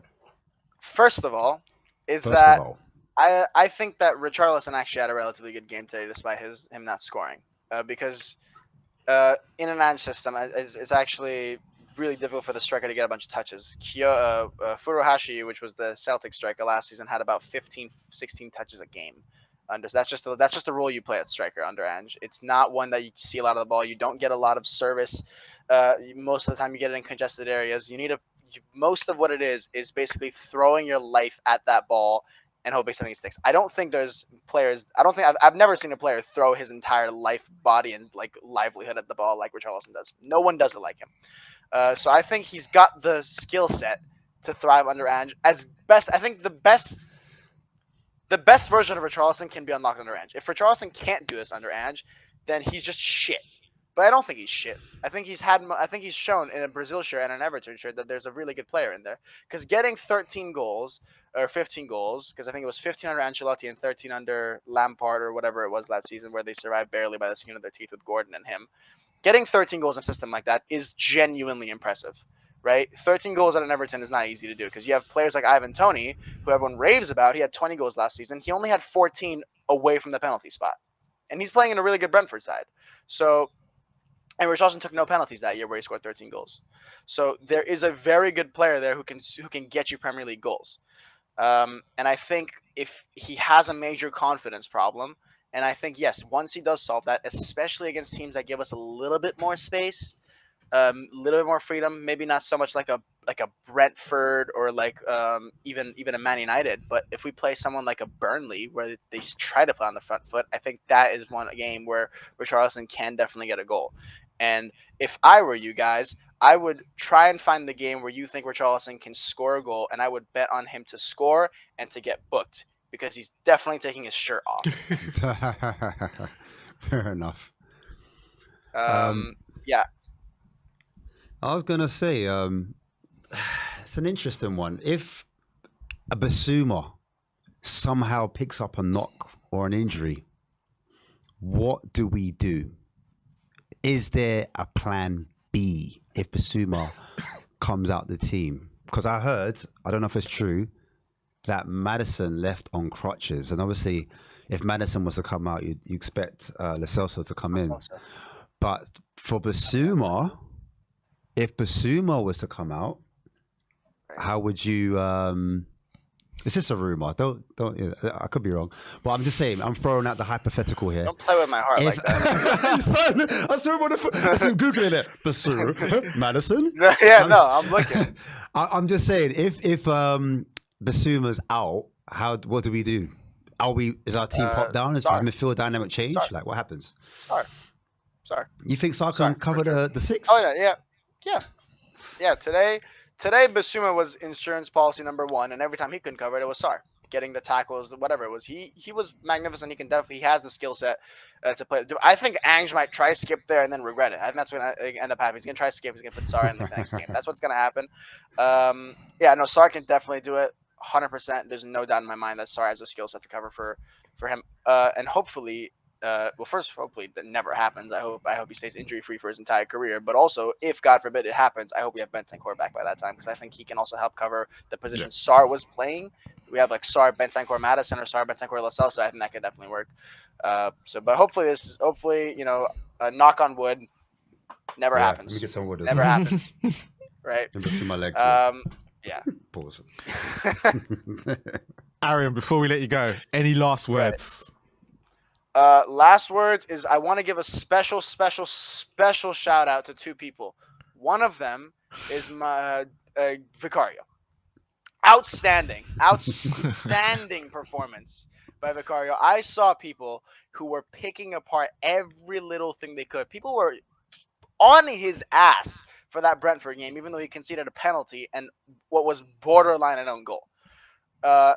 First of all, I think that Richarlison actually had a relatively good game today, despite him not scoring, because in an Ange system, it's actually really difficult for the striker to get a bunch of touches. Furuhashi, which was the Celtic striker last season, had about 15, 16 touches a game. That's just the role you play at striker under Ange. It's not one that you see a lot of the ball. You don't get a lot of service. Most of the time, you get it in congested areas. Most of what it is basically throwing your life at that ball and hoping something sticks. I don't think there's players. I've never seen a player throw his entire life, body, and livelihood at the ball like Richarlison does. No one does it like him. So I think he's got the skill set to thrive under Ange. I think the best version of Richarlison can be unlocked under Ange. If Richarlison can't do this under Ange, then he's just shit. But I don't think he's shit. I think he's shown in a Brazil shirt and an Everton shirt that there's a really good player in there. Because getting 13 goals or 15 goals, because I think it was 15 under Ancelotti and 13 under Lampard or whatever it was last season, where they survived barely by the skin of their teeth with Gordon and him. Getting 13 goals in a system like that is genuinely impressive, right? 13 goals at an Everton is not easy to do because you have players like Ivan Toney, who everyone raves about. He had 20 goals last season. He only had 14 away from the penalty spot. And he's playing in a really good Brentford side. And Richarlison took no penalties that year where he scored 13 goals. So there is a very good player there who can get you Premier League goals. And I think if he has a major confidence problem, and I think, yes, once he does solve that, especially against teams that give us a little bit more space, a little bit more freedom, maybe not so much like a Brentford or even a Man United, but if we play someone like a Burnley where they try to play on the front foot, I think that is one game where Richarlison can definitely get a goal. And if I were you guys, I would try and find the game where you think Richarlison can score a goal, and I would bet on him to score and to get booked because he's definitely taking his shirt off. Fair enough. Yeah. I was gonna say, it's an interesting one. If a Basuma somehow picks up a knock or an injury, what do we do? Is there a plan B if Basuma comes out the team? Because I heard, I don't know if it's true, that Maddison left on crutches. And obviously, if Maddison was to come out, you expect Lo Celso to come in. But for Basuma, if Basuma was to come out, how would you... it's just a rumor. Don't. I could be wrong, but I'm just saying. I'm throwing out the hypothetical here. Don't play with my heart like that. I saw him on I saw him googling it. Basuma, Maddison. Yeah, no, I'm looking. I'm just saying. If Basuma's out, what do we do? Is our team popped down? Is the midfield dynamic change? Like what happens? Sorry. You think Sarr can cover the six? Oh yeah. Today, Basuma was insurance policy number 1, and every time he couldn't cover it, it was Sarr getting the tackles, whatever it was. He was magnificent. He has the skill set to play. I think Ange might try skip there and then regret it. I think that's what end up happening. He's gonna try skip. He's gonna put Sarr in the next game. That's what's gonna happen. Sarr can definitely do it, 100%. There's no doubt in my mind that Sarr has a skill set to cover for him. And hopefully. Hopefully that never happens. I hope he stays injury free for his entire career. But also, if God forbid it happens, I hope we have Bentancur back by that time because I think he can also help cover the position Sarr was playing. We have like Sarr, Bentancur, Maddison, or Sarr, Bentancur, Lo Celso. I think that could definitely work. But hopefully knock on wood, never happens. Let me get some wood. Never happens. Right. I'm just in my legs. Yeah. Pause. Arian, before we let you go, any last words? Last words is I want to give a special shout out to 2 people. One of them is my Vicario. Outstanding performance by Vicario. I saw people who were picking apart every little thing they could. People were on his ass for that Brentford game, even though he conceded a penalty and what was borderline an own goal.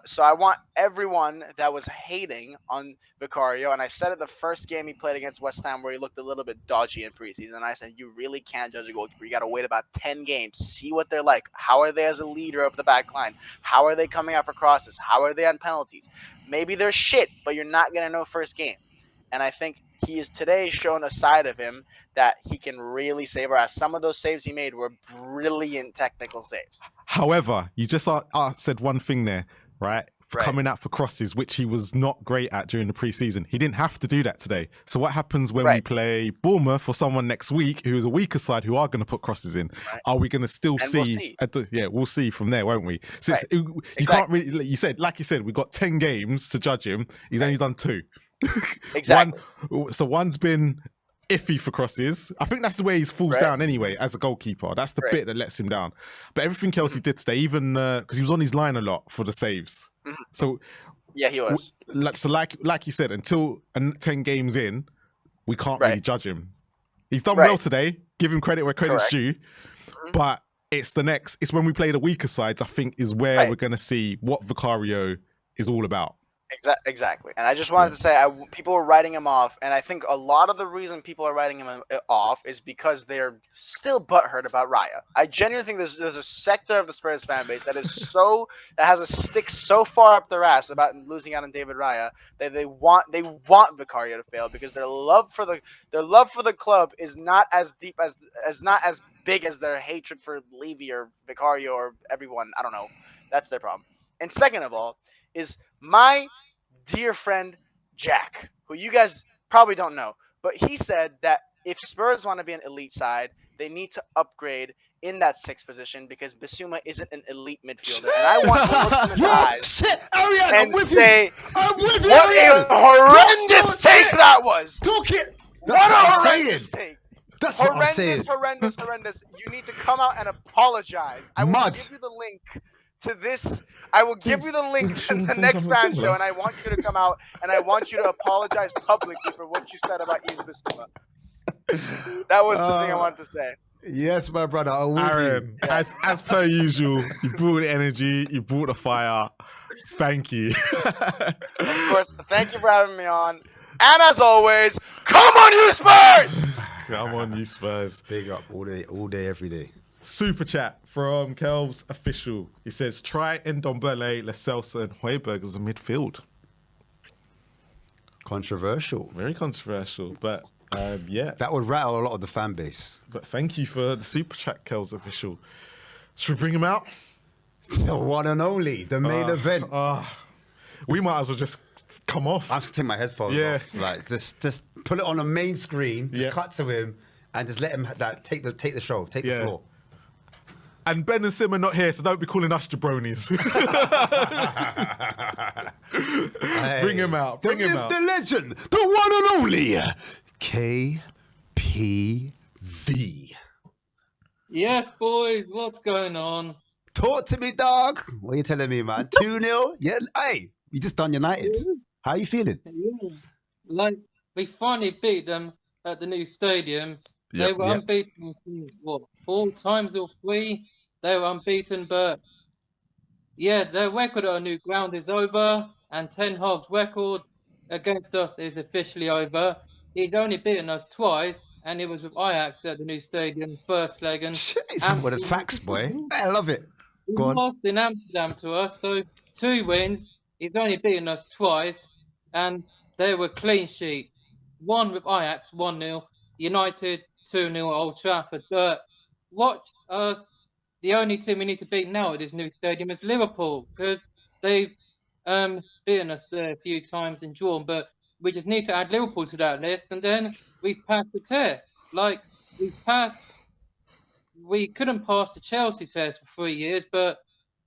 So I want everyone that was hating on Vicario, and I said it the first game he played against West Ham where he looked a little bit dodgy in preseason, and I said, you really can't judge a goalkeeper. You got to wait about 10 games, see what they're like. How are they as a leader of the back line? How are they coming out for crosses? How are they on penalties? Maybe they're shit, but you're not going to know first game. And I think he has today shown a side of him that he can really save our ass. Some of those saves he made were brilliant technical saves. However, you just said one thing there, right? Coming out for crosses, which he was not great at during the preseason. He didn't have to do that today. So what happens when we play Bournemouth or someone next week who is a weaker side who are going to put crosses in? Are we going to still see? We'll see from there, won't we? So you can't really. Like you said, we've got 10 games to judge him. He's only done 2. Exactly. One's been iffy for crosses. I think that's the way he falls down anyway as a goalkeeper. That's the bit that lets him down. But everything else he did today, even because he was on his line a lot for the saves. So yeah, he was. Like you said, until 10 games in, we can't really judge him. He's done well today. Give him credit where credit's due. But it's when we play the weaker sides, I think, is where we're going to see what Vicario is all about. Exactly. And I just wanted to say, people were writing him off, and I think a lot of the reason people are writing him off is because they're still butthurt about Raya. I genuinely think there's a sector of the Spurs fan base that has a stick so far up their ass about losing out on David Raya that they want Vicario to fail because their love for the club is not as deep not as big as their hatred for Levy or Vicario or everyone. I don't know. That's their problem. And second of all is my dear friend Jack, who you guys probably don't know, but he said that if Spurs want to be an elite side, they need to upgrade in that 6th position because Basuma isn't an elite midfielder. And I want to look in the eyes and say, what a horrendous take that was. What a horrendous take. That's what I'm saying. Horrendous. You need to come out and apologize. I will give you the link to this. I will give you the link to the next fan show, and I want you to come out and I want you to apologize publicly for what you said about Yves Bissouma. That was the thing I wanted to say. Yes, my brother. I will Aaron, be. as per usual, you brought the energy, you brought the fire. Thank you. Of course, thank you for having me on. And as always, come on, you Spurs! Come on, you Spurs. Big up all day, every day. Super chat from Kelv's official. He says, try Ndombele, Lo Celso, and Højbjerg as a midfield. Controversial. Very controversial, but yeah. That would rattle a lot of the fan base. But thank you for the super chat, Kelv's official. Should we bring him out? The one and only, the main event. We might as well just come off. I have to take my headphones off. Like just put it on the main screen, just cut to him, and just let him take the show, take the floor. And Ben and Sim are not here, so don't be calling us jabronis. Bring him out. Bring him out. The legend, the one and only, KPV. Yes, boys. What's going on? Talk to me, dog. What are you telling me, man? 2-0? Yeah, hey, you just done United. How are you feeling? Yeah. Like, we finally beat them at the new stadium. They were unbeaten, what, 4 times or 3? They were unbeaten, but yeah, their record at our new ground is over, and Ten Hag's record against us is officially over. He's only beaten us twice, and it was with Ajax at the new stadium, first leg. And what the facts, boy. I love it. He Go on. lost in Amsterdam to us, so 2 wins. He's only beaten us twice, and they were clean sheet. 1 with Ajax, 1-0. United, 2-0 at Old Trafford. But watch us. The only team we need to beat now at this new stadium is Liverpool, because they've beaten us there a few times and drawn. But we just need to add Liverpool to that list, and then we've passed the test. Like, we couldn't pass the Chelsea test for 3 years, but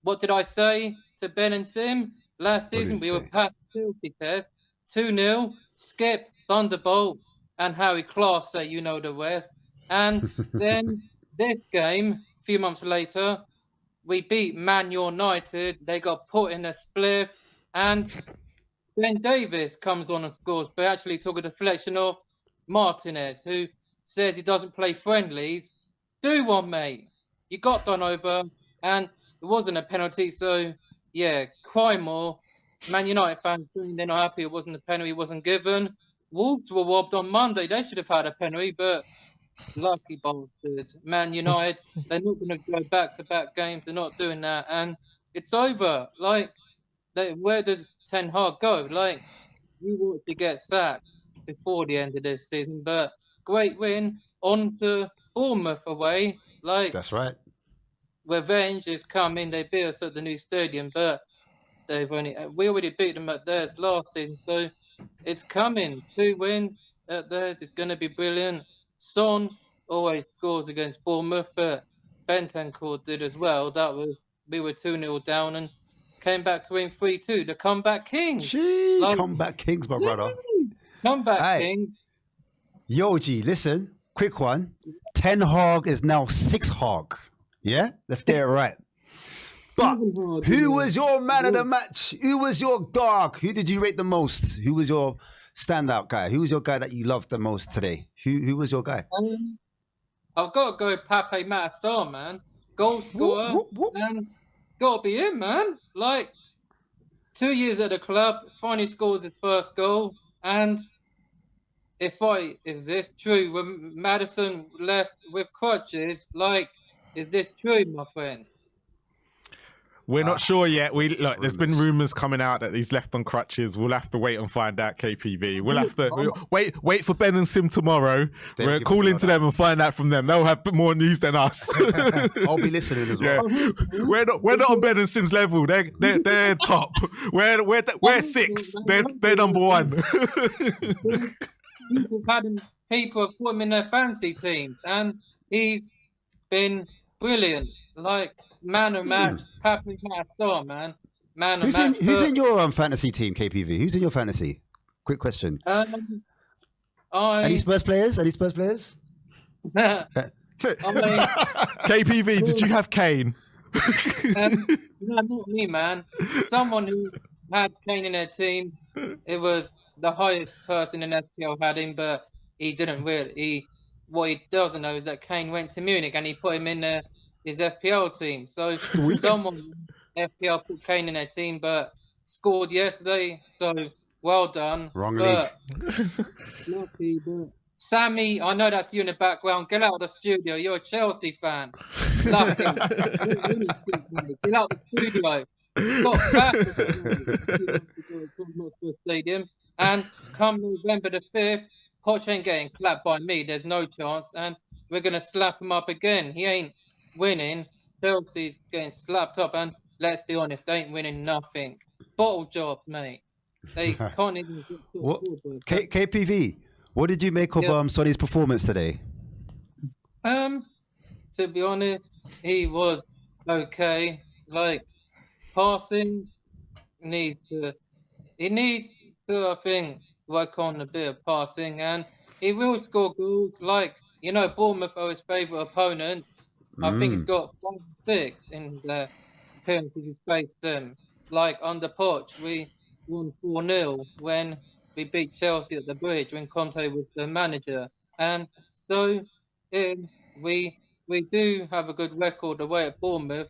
what did I say to Ben and Sim? Last season we were past the Chelsea test. 2-0, Skip, Thunderbolt, and Harry Klaas say you know the rest. And then this game, a few months later, we beat Man United. They got put in a spliff, and Ben Davis comes on and scores, but actually took a deflection off Martinez, who says he doesn't play friendlies. Do one, mate. You got done over, and it wasn't a penalty, so yeah, cry more. Man United fans, they're not happy it wasn't a penalty, wasn't given. Wolves were robbed on Monday. They should have had a penalty, but lucky bastards. Man United, they're not going to go back-to-back games. They're not doing that, and it's over. Like, where does Ten Hag go? Like, you want to get sacked before the end of this season, but great win on to Bournemouth away. Like, that's right. Revenge is coming. They beat us at the new stadium, but we already beat them at theirs last season, so it's coming. 2 wins at theirs. It's going to be brilliant. Son always scores against Bournemouth, but Bentancur did as well. We were 2-0 down and came back to win 3-2. The comeback kings. Comeback kings, my brother. Comeback kings. Yo, G, listen, quick one. Ten Hag is now 6 Hag. Yeah? Let's get it right. But who was your man of the match? Who was your dog? Who did you rate the most? Who was your standout guy? Who was your guy that you loved the most today? Who was your guy? I've got to go with Pape Matar, man. Goal scorer. And got to be him, man. Like, 2 years at the club, finally scores his first goal. And is this true? When Maddison left with crutches, like, is this true, my friend? We're not sure yet. There's been rumours coming out that he's left on crutches. We'll have to wait and find out, KPV. We'll have to wait for Ben and Sim tomorrow. We're calling to them and find out from them. They'll have more news than us. I'll be listening as well. We're not on Ben and Sim's level. They're top. We're 6. They're number 1. People have put him in their fancy teams, and he's been brilliant. Like, man of match, Pape Matar, man. Man of match. Who's in your fantasy team, KPV? Who's in your fantasy? Quick question. Any Spurs players? I mean, KPV, did you have Kane? No, not me, man. Someone who had Kane in their team. It was the highest person in FPL had him, but he didn't really. what he doesn't know is that Kane went to Munich and he put him in his FPL team. So someone FPL put Kane in their team, but scored yesterday. So well done. Wrong but lucky, but Sammy, I know that's you in the background. Get out of the studio. You're a Chelsea fan. Lucky. Get out of the studio. Stop back. Stadium. And come November the 5th, Poch ain't getting clapped by me. There's no chance. And we're going to slap him up again. He ain't winning. Chelsea's getting slapped up. And let's be honest, they ain't winning nothing. Bottle job, mate. They can't even get what? KPV, what did you make of Sonny's performance today? To be honest, he was okay. Like, passing he needs to, I think, work on a bit of passing, and he will score goals. Like, Bournemouth are his favourite opponent. I think he's got 5-6 in the appearances he's faced them. Like, under Poch, we won 4-0 when we beat Chelsea at the Bridge when Conte was the manager. And so we do have a good record away at Bournemouth.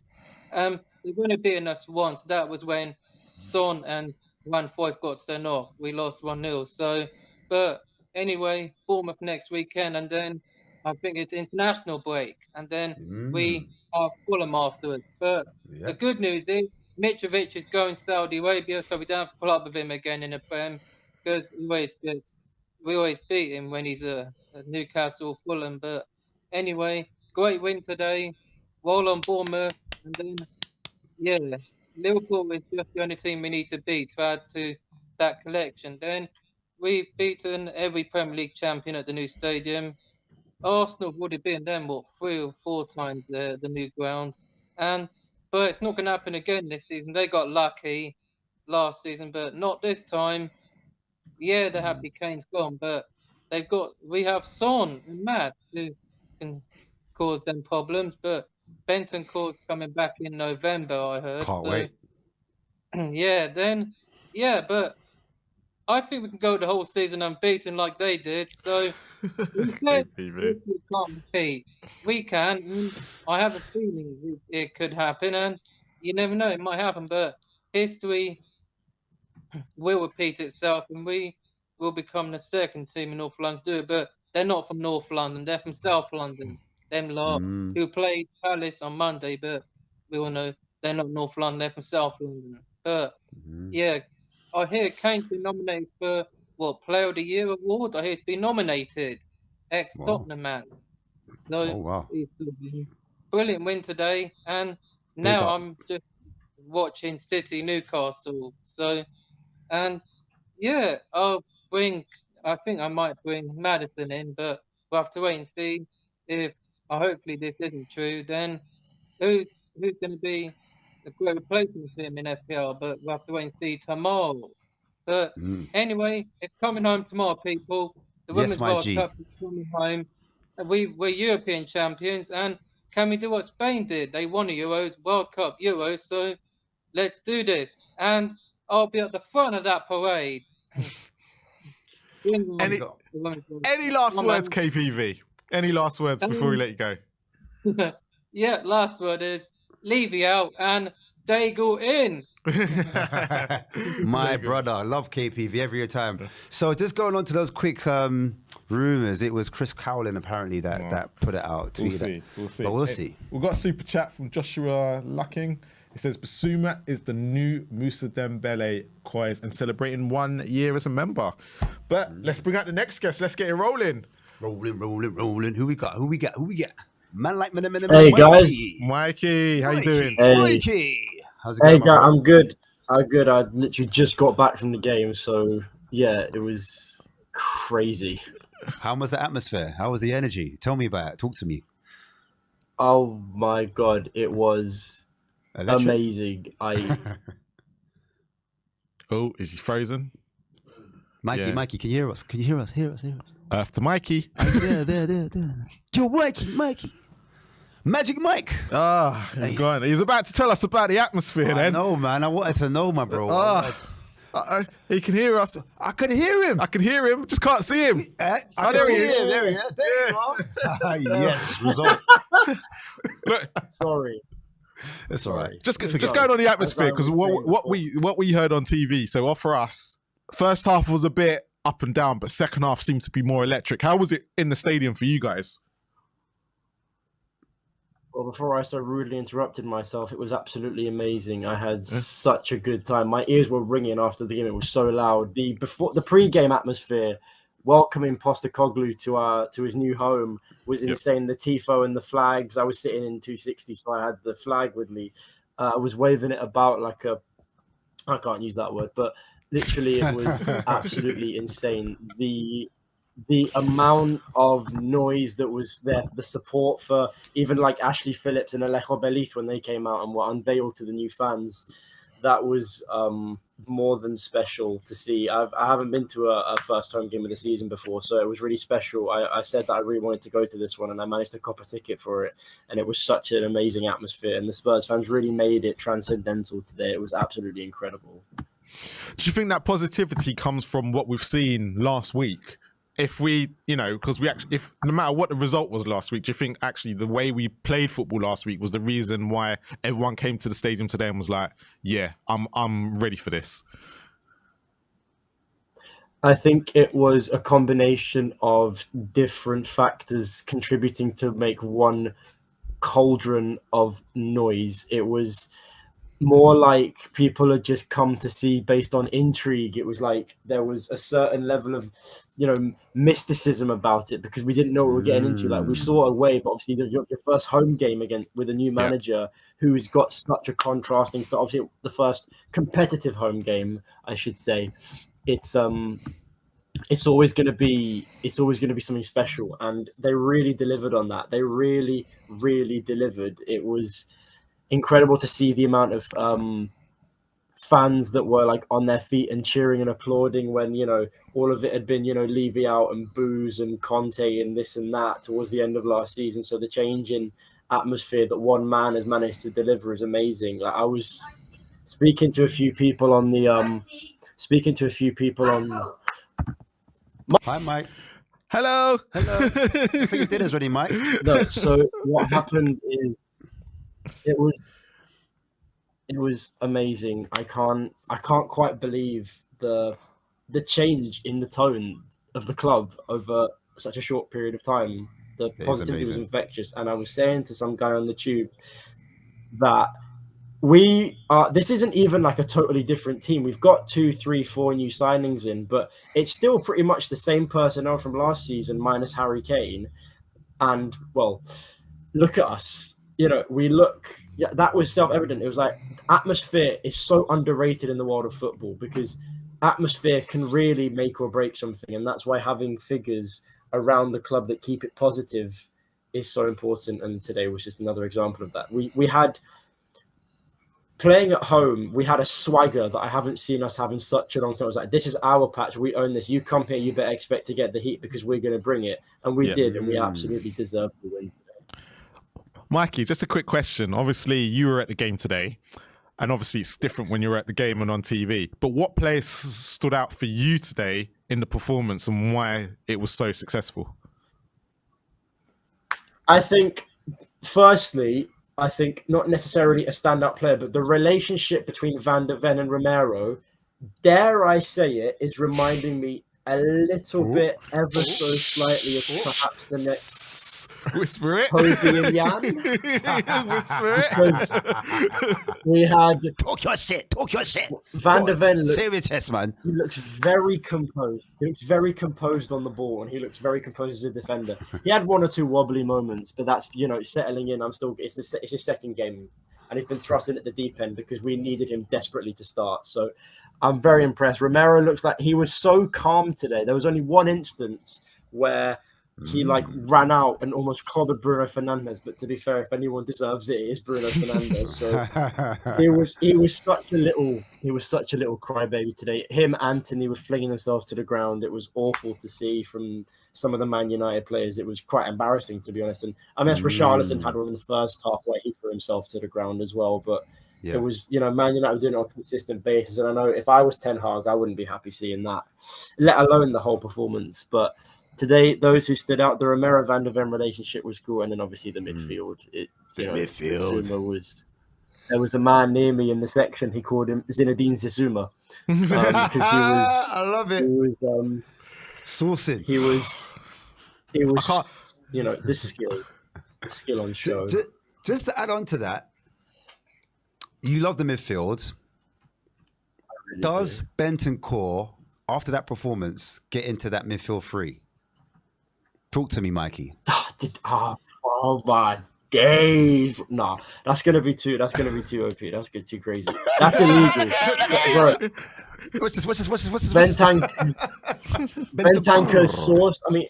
They've only beaten us once. That was when Son and Van Foyth got sent off. We lost 1-0. So, but anyway, Bournemouth next weekend, and then I think it's international break, and then we are Fulham afterwards. But the good news is Mitrovic is going Saudi Arabia, so we don't have to pull up with him again in the Prem, because we always beat him when he's a Newcastle, Fulham. But anyway, great win today. Roll on Bournemouth, and then Liverpool is just the only team we need to beat to add to that collection. Then we've beaten every Premier League champion at the new stadium. Arsenal would have been them 3 or 4 times the new ground, but it's not going to happen again this season. They got lucky last season, but not this time. Yeah, they're happy Kane's gone, but we have Son and Matt who can cause them problems. But Bentancur's coming back in November, I heard. Can't wait. But I think we can go the whole season unbeaten like they did. So we can't repeat. We can. And I have a feeling it could happen, and you never know, it might happen. But history will repeat itself, and we will become the second team in North London to do it. But they're not from North London; they're from South London. Them lot who played Palace on Monday, but we all know they're not North London; they're from South London. But I hear Kane's been nominated for Player of the Year award. I hear he's been nominated. Ex-Tottenham man. So he's brilliant win today, and now I'm just watching City Newcastle. So, and I think I might bring Maddison in, but we'll have to wait and see. If hopefully this isn't true, then who's going to be a great replacement for him in FPL? But we'll have to wait and see tomorrow. But anyway, it's coming home tomorrow, people. The Women's World Cup is coming home. We're European champions, and can we do what Spain did? They won the World Cup Euros, so let's do this. And I'll be at the front of that parade. Any last words, KPV? Any last words before we let you go? Last word is leave you out and they go in. My brother, I love KPV every time. So just going on to those quick rumours, it was Chris Cowlin apparently that put it out. We'll see. But we'll see. We've got a super chat from Joshua Lucking. It says Basuma is the new Moussa Dembele COYS and celebrating 1 year as a member. But let's bring out the next guest. Let's get it rolling. Rolling. Who we got? Man like Hey guys, Mikey, how you doing? Hey. Mikey, how's it going? Hey, I'm good. I literally just got back from the game, so yeah, it was crazy. How was the atmosphere? How was the energy? Tell me about it. Talk to me. Oh my god, it was amazing. Oh, is he frozen? Mikey, can you hear us? Hear us. Earth to Mikey. There. Yo, Mikey. Magic Mike. He's gone. He was about to tell us about the atmosphere then. No, man. I wanted to know, my bro. He can hear us. I can hear him. I can hear him. Just can't see him. I Oh, can there he see is. him. There he is. There you are. Yes, result. Look, Sorry. It's all right. just going on the atmosphere, because what we heard on TV. So for us, first half was a bit up and down, but second half seemed to be more electric. How was it in the stadium for you guys? Well, before I so rudely interrupted myself, it was absolutely amazing. I had such a good time. My ears were ringing after the game. It was so loud. The pre-game atmosphere, welcoming Postecoglou to his new home, was insane. The tifo and the flags. I was sitting in 260, so I had the flag with me. I was waving it about like I can't use that word, but literally it was absolutely insane. The amount of noise that was there, the support for even like Ashley Phillips and Alejo Belith when they came out and were unveiled to the new fans, that was more than special to see. I haven't been to a first home game of the season before, so it was really special. I said that I really wanted to go to this one, and I managed to cop a ticket for it, and it was such an amazing atmosphere, and the Spurs fans really made it transcendental today. It was absolutely incredible. Do you think that positivity comes from what we've seen last week? If we, because if no matter what the result was last week, do you think actually the way we played football last week was the reason why everyone came to the stadium today and was like, yeah, I'm ready for this? I think it was a combination of different factors contributing to make one cauldron of noise. It was more like people had just come to see based on intrigue. It was like there was a certain level of, mysticism about it, because we didn't know what we were getting into. Like, we saw away, but obviously your first home game again with a new manager who's got such a contrasting. So obviously the first competitive home game, I should say, it's always going to be something special, and they really delivered on that. They really, really delivered. It was incredible to see the amount of fans that were like on their feet and cheering and applauding when all of it had been Levy out and booze and Conte and this and that towards the end of last season. So the change in atmosphere that one man has managed to deliver is amazing. Like, I was speaking to a few people on Hi, Mike. Hello. I think your dinner's ready, Mike. No, so what happened is it was amazing. I can't quite believe the change in the tone of the club over such a short period of time. The positivity was infectious, and I was saying to some guy on the tube that this isn't even like a totally different team. We've got 2, 3, 4 new signings in, but it's still pretty much the same personnel from last season minus Harry Kane. And well, look at us. That was self-evident. It was like atmosphere is so underrated in the world of football, because atmosphere can really make or break something, and that's why having figures around the club that keep it positive is so important. And today was just another example of that. We had, playing at home, we had a swagger that I haven't seen us have in such a long time. It was like, this is our patch, we own this. You come here, you better expect to get the heat because we're going to bring it, and we did, and we absolutely deserved the win today. Mikey, just a quick question. Obviously, you were at the game today, and obviously it's different when you're at the game and on TV. But what players stood out for you today in the performance, and why it was so successful? I think, firstly, not necessarily a standout player, but the relationship between Van der Ven and Romero, dare I say it, is reminding me a little bit, ever so slightly, of perhaps the next Whisper it. Kobe and Jan. Whisper it. Because we had Talk your shit. Van der Ven. Save your chest, man. He looks very composed. He looks very composed on the ball, and he looks very composed as a defender. He had 1 or 2 wobbly moments, but that's settling in. It's his second game, and he's been thrust in at the deep end because we needed him desperately to start. So I'm very impressed. Romero looks like he was so calm today. There was only one instance where he ran out and almost clobbered Bruno Fernandes. But to be fair, if anyone deserves it, it is Bruno Fernandes. So he was such a little crybaby today. Him, Anthony were flinging themselves to the ground. It was awful to see from some of the Man United players. It was quite embarrassing, to be honest. And I mean, Richarlison had one in the first half where he threw himself to the ground as well. But It was, Man United were doing it on a consistent basis. And I know if I was Ten Hag, I wouldn't be happy seeing that, let alone the whole performance. But today, those who stood out, the Romero-Van de Ven relationship was cool. And then obviously the midfield. Midfield. There was a man near me in the section. He called him Zinedine Zizuma because he was. I love it. He was Saucing. He was. The skill on show. Just to add on to that, you love the midfield. Really Does do. Bentancur, after that performance, get into that midfield three? Talk to me, Mikey. Oh my days! No, that's gonna be too OP. That's too crazy. That's illegal. What's this? Bentancur's source. I mean,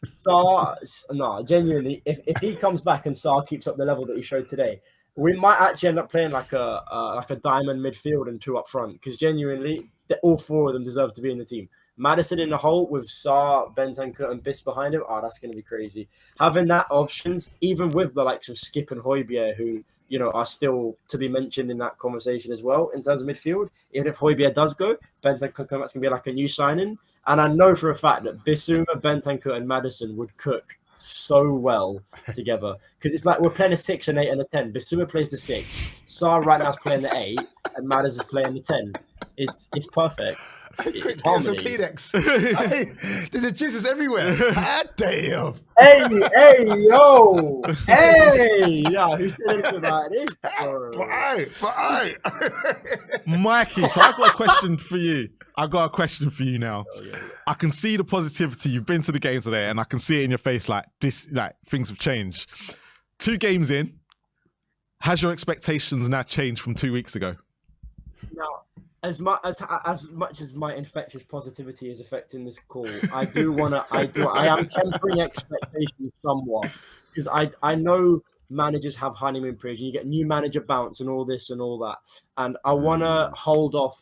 Sarr. No, genuinely, if he comes back and Sarr keeps up the level that he showed today, we might actually end up playing like a diamond midfield and 2 up front. Because genuinely, all 4 of them deserve to be in the team. Madison in the hole with Sarr, Bentancur, and Biss behind him. That's going to be crazy. Having that options, even with the likes of Skip and Højbjerg, who are still to be mentioned in that conversation as well in terms of midfield. Even if Højbjerg does go, Bentancur that's going to be like a new signing. And I know for a fact that Bissouma, Bentancur, and Madison would cook so well together, because it's like we're playing a 6, an 8, and a 10. Bissouma plays the 6, Sarr right now is playing the 8, and Madders is playing the 10. It's perfect. It's harmony. There's a Jesus everywhere. Damn. Hey, yo. Hey. Yeah, who said anything about this? Mikey, so I've got a question for you. Now. I can see the positivity. You've been to the game today, and I can see it in your face like this, like things have changed. 2 games in, has your expectations now changed from 2 weeks ago? Now, as much as my infectious positivity is affecting this call, I am tempering expectations somewhat, because I know managers have honeymoon periods, and you get new manager bounce and all this and all that, and I want to hold off.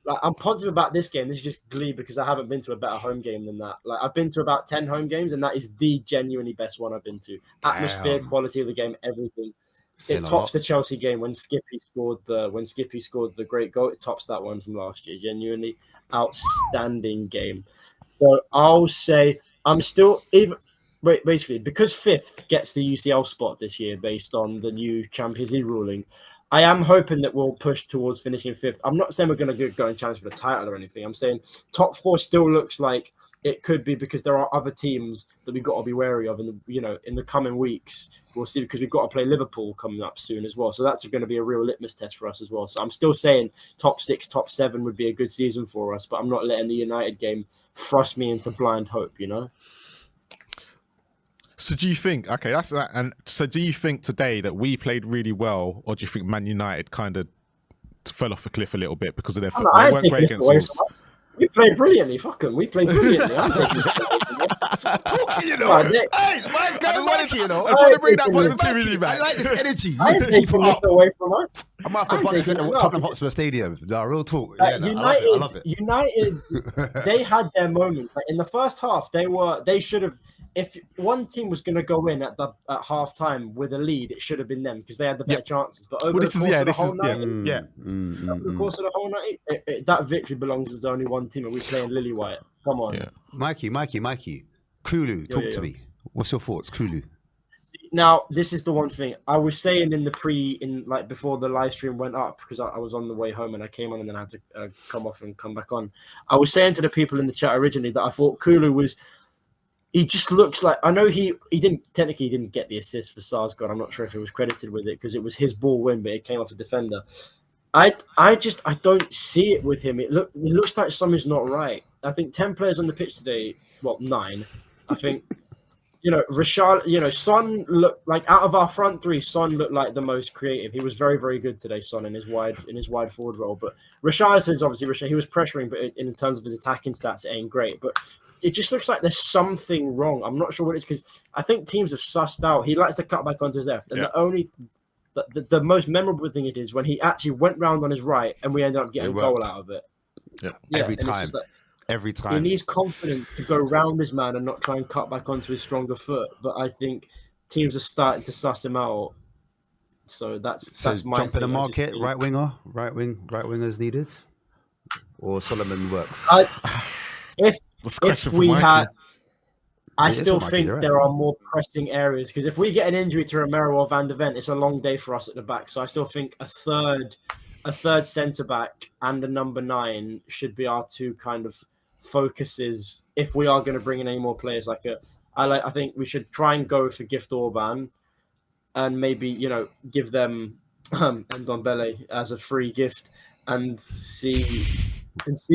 Like, I'm positive about this game. This is just glee because I haven't been to a better home game than that. Like, I've been to about 10 home games, and that is the genuinely best one I've been to. Atmosphere, quality of the game, everything. It tops the Chelsea game when Skippy scored the great goal. It tops that one from last year. Genuinely outstanding game. So I'll say I'm still basically, because 5th gets the UCL spot this year based on the new Champions League ruling. I am hoping that we'll push towards finishing 5th. I'm not saying we're going to go and challenge for the title or anything. I'm saying top 4 still looks like it could be, because there are other teams that we've got to be wary of in the coming weeks. We'll see, because we've got to play Liverpool coming up soon as well. So that's going to be a real litmus test for us as well. So I'm still saying top 6, top 7 would be a good season for us, but I'm not letting the United game thrust me into blind hope, So do you think, okay, that's that. And so do you think today that we played really well, or do you think Man United kind of fell off a cliff a little bit because of their football? They weren't great against Wolves. We played brilliantly. Fuck them. We played brilliantly. I'm taking That's what I'm talking, Hey, it's my guy, Mikey, I just want to bring that positivity back. I like this energy. I ain't taking this away from us. I'm going to have to put it at Tottenham Hotspur Stadium. No, real talk. United, I love it. United, they had their moment. Like, in the first half, they should have. If one team was going to go in at half time with a lead, it should have been them, because they had the better chances. But over the course of the whole night, the course of the whole night, that victory belongs to only one team, and we're playing Lily White. Come on, Mikey, Kulu, talk to me. What's your thoughts, Kulu? Now, this is the one thing I was saying before the live stream went up, because I was on the way home and I came on and then I had to come off and come back on. I was saying to the people in the chat originally that I thought Kulu was. He just looks like, I know he didn't get the assist for Sarr's goal. I'm not sure if he was credited with it because it was his ball win, but it came off the defender. I don't see it with him. It looks like something's not right. I think 10 players on the pitch today, 9. I think, Richard, Son looked like, out of our front 3, Son looked like the most creative. He was very, very good today, Son, in his wide forward role. But Richarlison's obviously, he was pressuring, but in terms of his attacking stats, it ain't great. But it just looks like there's something wrong. I'm not sure what it is, because I think teams have sussed out. He likes to cut back onto his left. And the most memorable thing it is when he actually went round on his right and we ended up getting a goal out of it. Every time. Every time. He needs confidence to go round his man and not try and cut back onto his stronger foot. But I think teams are starting to suss him out. So that's my jump in the thing. market, right wingers needed, or Solomon works. If we had, I It is still for Mikey, think you're right. there are more pressing areas, because if we get an injury to Romero or Van de Ven, it's a long day for us at the back. So I still think a third centre back and a number 9 should be our two kind of focuses if we are going to bring in any more players. I think we should try and go for Gift Orban, and maybe give them Ndombele as a free gift, and see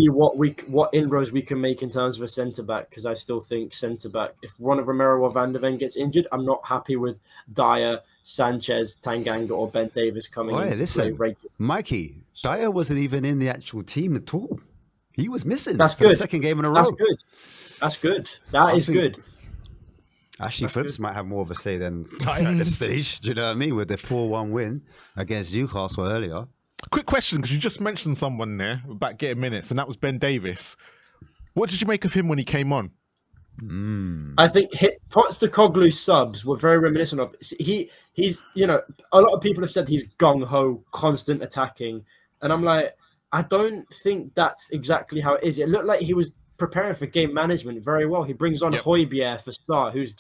what inroads we can make in terms of a centre back. Because I still think centre back, if one of Romero or Van de Ven gets injured, I'm not happy with Dyer, Sanchez, Tanganga, or Ben Davis coming in to play regular. Mikey, Dyer wasn't even in the actual team at all. He was missing. That's for good. The second game in a row. That's good. That is good. Ashley Phillips might have more of a say than Dyer at this stage. Do you know what I mean? With the 4-1 win against Newcastle earlier. Quick question, because you just mentioned someone there about getting minutes, and that was Ben Davis. What did you make of him when he came on? I think Postecoglou subs were very reminiscent of. He's a lot of people have said he's gung ho, constant attacking, and I'm like, I don't think that's exactly how it is. It looked like he was preparing for game management very well. He brings on Højbjerg for Sarr, who's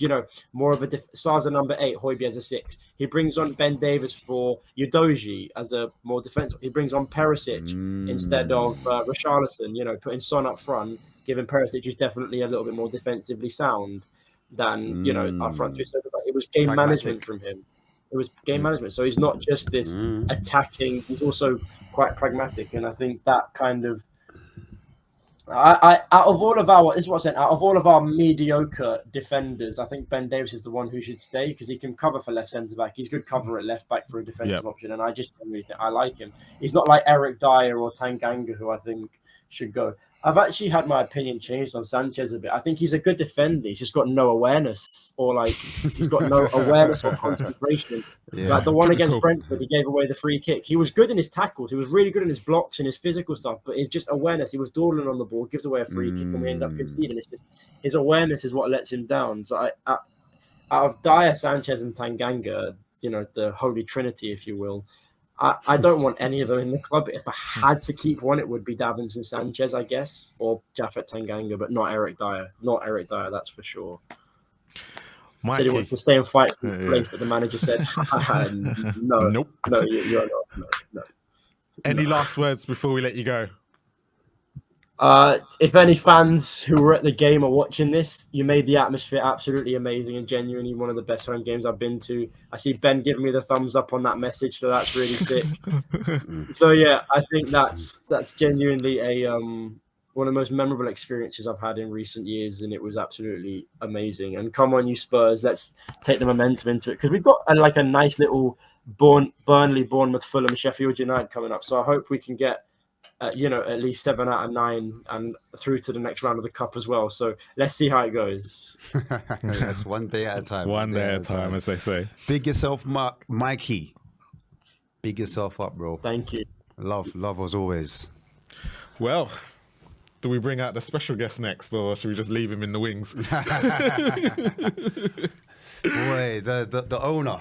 more of a Sarr's a number 8, Højbjerg's a 6. He brings on Ben Davis for Udogie as a more defensive. He brings on Perisic instead of Richarlison. Putting Son up front, giving Perisic, who's definitely a little bit more defensively sound than our front two. So it was game management from him. It was game management. So he's not just this attacking. He's also quite pragmatic, and I think that kind of. Out of all of our mediocre defenders, I think Ben Davis is the one who should stay, because he can cover for left centre back. He's good cover at left back for a defensive option, and I just really think I like him. He's not like Eric Dyer or Tanganga, who I think should go. I've actually had my opinion changed on Sanchez a bit. I think he's a good defender. He's just got no awareness, or he's got no awareness or concentration. Like the one against Brentford, he gave away the free kick. He was good in his tackles. He was really good in his blocks and his physical stuff, but it's just awareness. He was dawdling on the ball, gives away a free kick, and we end up conceding. It's just his awareness is what lets him down. So out of Dyer, Sanchez, and Tanganga, the holy trinity, if you will, I don't want any of them in the club. If I had to keep one, it would be Davinson Sanchez, I guess, or Japhet Tanganga, but not Eric Dyer. Not Eric Dyer, that's for sure. Mikey said he wants to stay and fight for the place, but the manager said, "No, nope, no, you're not. No." Any last words before we let you go? If any fans who were at the game are watching this, you made the atmosphere absolutely amazing and genuinely one of the best home games I've been to. I see Ben giving me the thumbs up on that message, so that's really sick. So yeah, I think that's genuinely a one of the most memorable experiences I've had in recent years, and it was absolutely amazing. And come on, you Spurs, let's take the momentum into it, because we've got a nice little Burnley, Bournemouth, Fulham, Sheffield United coming up. So I hope we can get at least 7 out of 9 and through to the next round of the cup as well. So let's see how it goes. That's one day at a time. One day at a time, as they say. Big yourself, Mikey. Big yourself up, bro. Thank you. Love as always. Well, do we bring out the special guest next, or should we just leave him in the wings? Boy, the owner.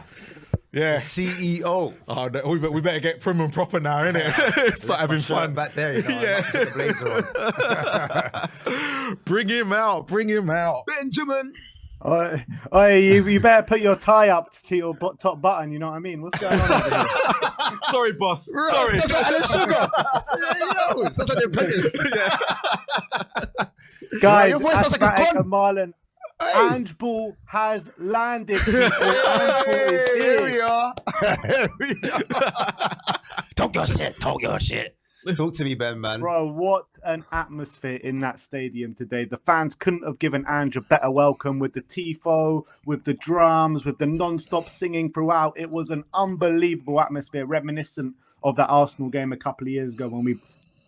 Yeah, CEO. Oh, we better get prim and proper now, innit? Start having fun back there. Yeah, put the blazer on. Bring him out, Benjamin. You better put your tie up to your top button. You know what I mean? What's going on over here? Sorry, boss. Right, Sorry. That's like Alan Sugar. Sounds like the Apprentice. Guys, your voice sounds like it's gone. Marlon. Hey. Ange Ball has landed. People. Ange Ball is Here we are. Talk your shit. Talk to me, Ben, man. Bro, what an atmosphere in that stadium today. The fans couldn't have given Ange a better welcome, with the tifo, with the drums, with the non-stop singing throughout. It was an unbelievable atmosphere, reminiscent of that Arsenal game a couple of years ago when we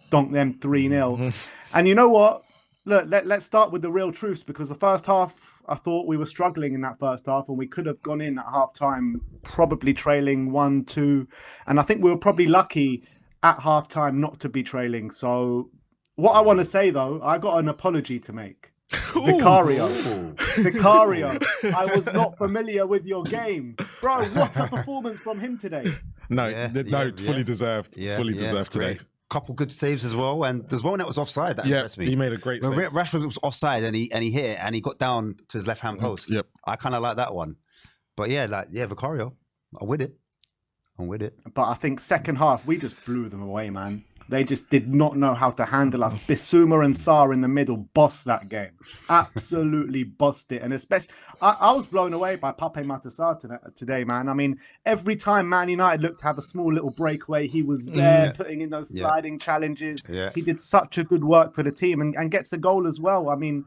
donked them 3-0. And you know what? Look, let's start with the real truths, because the first half, I thought we were struggling in that first half, and we could have gone in at half-time probably trailing 1-2. And I think we were probably lucky at half-time not to be trailing. So what I want to say, though, I got an apology to make. Vicario. Ooh. Vicario. I was not familiar with your game. Bro, what a performance from him today. No, Yeah, no, yeah, fully yeah. deserved. Fully deserved today. Great. Couple good saves as well, and there's one that was offside that Yeah, impressed me. he made a great When save. Rashford was offside and he hit it and he got down to his left hand post. Yep. I kind of like that one, but Vicario, I'm with it. But I think second half, we just blew them away, man. They just did not know how to handle us. Bissouma and Sarr in the middle bossed that game. Absolutely bossed it. And especially, I was blown away by Pape Matar today, man. I mean, every time Man United looked to have a small little breakaway, he was there putting in those sliding challenges. Yeah. He did such a good work for the team and gets a goal as well. I mean,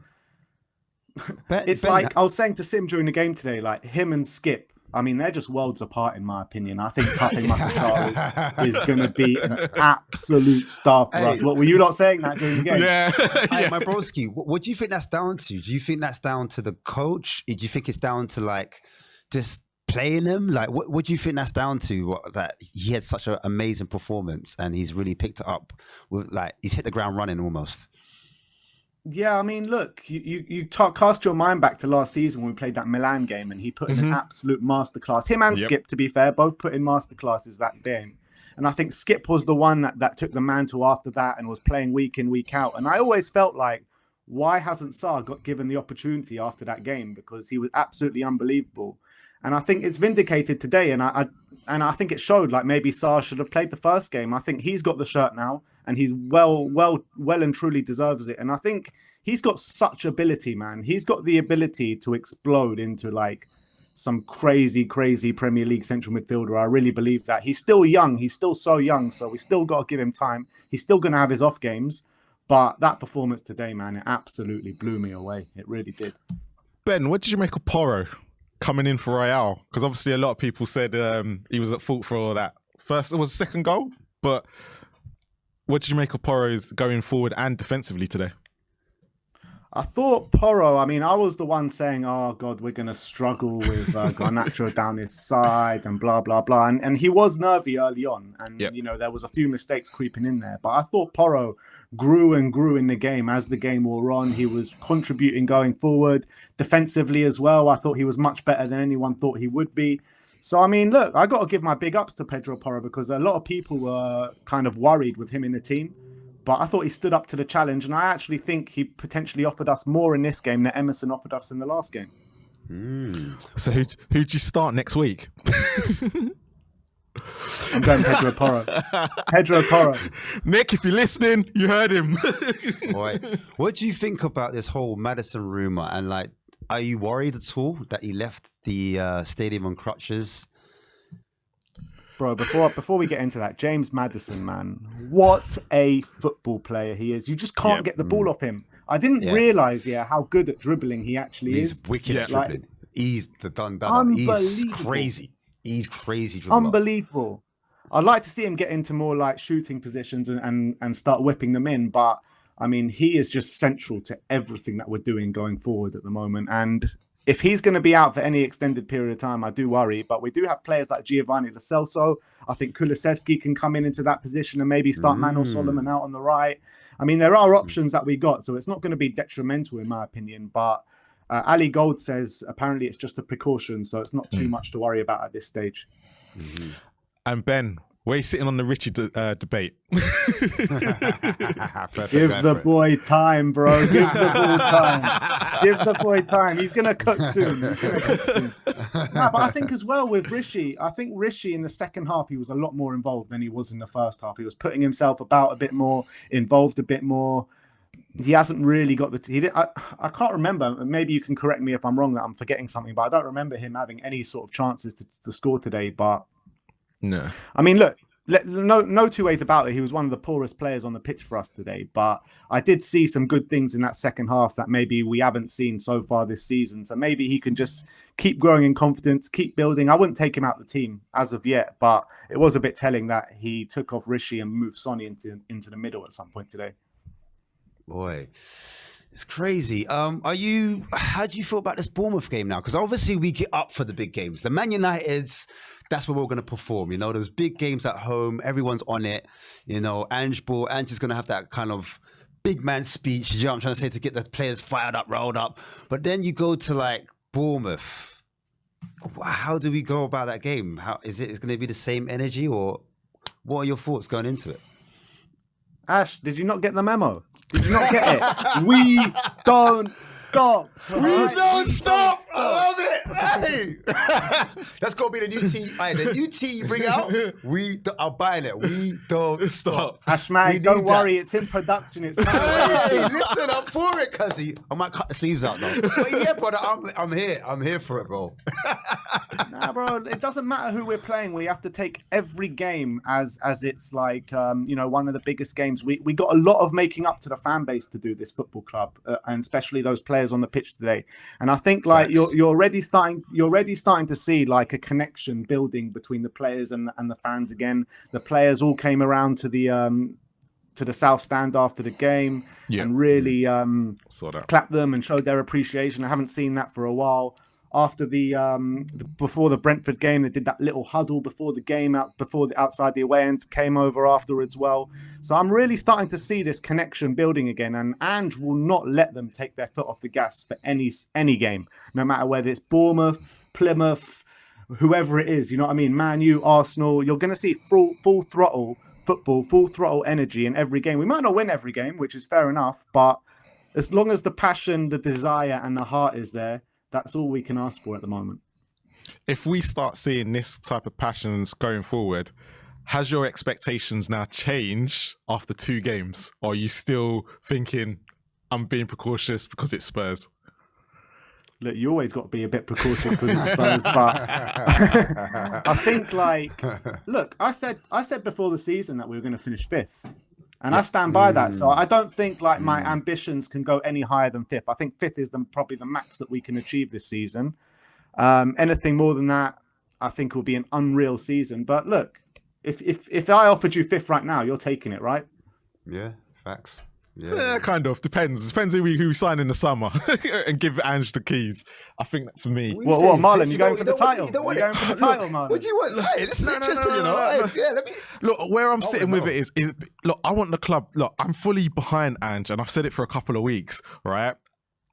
it's like I was saying to Sim during the game today, like him and Skip, I mean, they're just worlds apart, in my opinion. I think Pape Matar is going to be an absolute star for us. What were you not saying that during the game? Hey, my broski, what do you think that's down to? Do you think that's down to the coach? Do you think it's down to like just playing him? Like, what do you think that's down to? That he had such an amazing performance and he's really picked it up with, like, he's hit the ground running almost. Yeah, I mean, look, you cast your mind back to last season when we played that Milan game and he put in an absolute masterclass. Him and Skip, to be fair, both put in masterclasses that game. And I think Skip was the one that took the mantle after that and was playing week in, week out. And I always felt like, why hasn't Sarr got given the opportunity after that game? Because he was absolutely unbelievable. And I think it's vindicated today. And I think it showed like maybe Sarr should have played the first game. I think he's got the shirt now and he's well and truly deserves it. And I think he's got such ability, man. He's got the ability to explode into like some crazy Premier League central midfielder. I really believe that. He's still young. He's still so young. So we still got to give him time. He's still going to have his off games. But that performance today, man, it absolutely blew me away. It really did. Ben, what did you make of Porro coming in for Royale? Because obviously a lot of people said he was at fault for all that. First, it was second goal, but what did you make of Porro's going forward and defensively today? I thought Porro, I mean, I was the one saying, oh, God, we're going to struggle with Garnacho down his side and blah, blah, blah. And he was nervy early on. And, you know, there was a few mistakes creeping in there. But I thought Porro grew and grew in the game as the game wore on. He was contributing going forward defensively as well. I thought he was much better than anyone thought he would be. So, I mean, look, I got to give my big ups to Pedro Porro because a lot of people were kind of worried with him in the team. But I thought he stood up to the challenge, and I actually think he potentially offered us more in this game than Emerson offered us in the last game. So who'd you start next week? I'm going Pedro Porro. Pedro Porro. Nick, if you're listening, you heard him. Boy, what do you think about this whole Maddison rumor? And like, are you worried at all that he left the stadium on crutches? Bro, before we get into that, James Maddison, man, what a football player he is. You just can't get the ball off him. I didn't realize, how good at dribbling he actually is. He's wicked at dribbling. He's the done. He's crazy. He's crazy dribbler. Unbelievable. I'd like to see him get into more like shooting positions and start whipping them in. But I mean, he is just central to everything that we're doing going forward at the moment. And if he's going to be out for any extended period of time, I do worry. But we do have players like Giovanni Lo Celso. I think Kulusevski can come into that position and maybe start Manuel Solomon out on the right. I mean, there are options that we got, so it's not going to be detrimental in my opinion. But Ali Gold says apparently it's just a precaution, so it's not too much to worry about at this stage. And Ben, where are you sitting on the Richie debate? Give the boy time, bro. Give the boy time. Give the boy time. He's going to cook soon. But I think as well with Rishi, I think Rishi in the second half, he was a lot more involved than he was in the first half. He was putting himself about a bit more, involved a bit more. He hasn't really got the... I can't remember. Maybe you can correct me if I'm wrong, that I'm forgetting something, but I don't remember him having any sort of chances to score today. But no. I mean, look, no two ways about it. He was one of the poorest players on the pitch for us today. But I did see some good things in that second half that maybe we haven't seen so far this season. So maybe he can just keep growing in confidence, keep building. I wouldn't take him out of the team as of yet, but it was a bit telling that he took off Rishi and moved Sonny into the middle at some point today. Boy, it's crazy. How do you feel about this Bournemouth game now? Because obviously we get up for the big games. The Man Uniteds, that's where we're going to perform. You know, those big games at home, everyone's on it. You know, Ange is going to have that kind of big man speech, you know what I'm trying to say, to get the players fired up, rolled up. But then you go to like Bournemouth. How do we go about that game? How is it going to be the same energy, or what are your thoughts going into it? Ash, did you not get the memo? Did you not get it? We don't stop. We don't stop. I love it. Hey, that's got to be the new tea. The new tea you bring out. I'm buying it. We don't stop. Ash, man, don't worry. It's in production. It's hey, listen, I'm for it, cuzzy. I might cut the sleeves out though. But yeah, brother, I'm here. I'm here for it, bro. Nah, bro. It doesn't matter who we're playing. We have to take every game as it's like one of the biggest games. We got a lot of making up to the fan base to do this football club, and especially those players on the pitch today. And I think like you're already starting to see like a connection building between the players and the fans again. The players all came around to the South Stand after the game and really clapped them and showed their appreciation. I haven't seen that for a while. After before the Brentford game, they did that little huddle before the game outside the away ends, came over afterwards as well. So I'm really starting to see this connection building again, and Ange will not let them take their foot off the gas for any game, no matter whether it's Bournemouth, Plymouth, whoever it is. You know what I mean? Man U, Arsenal. You're going to see full throttle football, full throttle energy in every game. We might not win every game, which is fair enough, but as long as the passion, the desire, and the heart is there, that's all we can ask for at the moment. If we start seeing this type of passions going forward, has your expectations now changed after 2 games? Or are you still thinking, I'm being precautious because it's Spurs? Look, you always got to be a bit precautious because it's Spurs, but I think look, I said before the season that we were going to finish 5th. And I stand by that. So I don't think my ambitions can go any higher than 5th. I think 5th is probably the max that we can achieve this season. Anything more than that, I think will be an unreal season. But look, if I offered you 5th right now, you're taking it, right? Yeah, facts. Yeah, kind of. Depends who we sign in the summer and give Ange the keys. I think that for me. What, Marlon? You going for the title? You going for the title, Marlon? What do you want? Hey, this is interesting, you know. Yeah, let me look. Where I'm sitting with it is look. I want the club. Look, I'm fully behind Ange, and I've said it for a couple of weeks, right?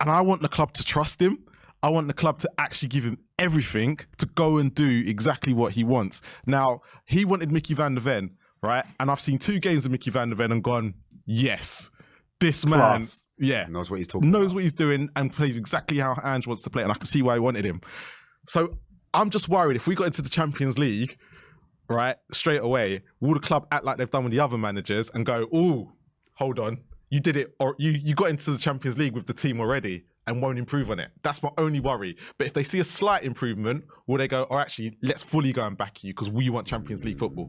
And I want the club to trust him. I want the club to actually give him everything to go and do exactly what he wants. Now, he wanted Mickey van der Ven, right? And I've seen 2 games of Mickey van der Ven and gone, yes. This man, knows what he's talking knows about. what he's doing and plays exactly how Ange wants to play, and I can see why he wanted him. So I'm just worried if we got into the Champions League, right, straight away, will the club act like they've done with the other managers and go, oh, hold on, you did it, or you got into the Champions League with the team already and won't improve on it. That's my only worry. But if they see a slight improvement, will they go, oh, actually, let's fully go and back you because we want Champions League football?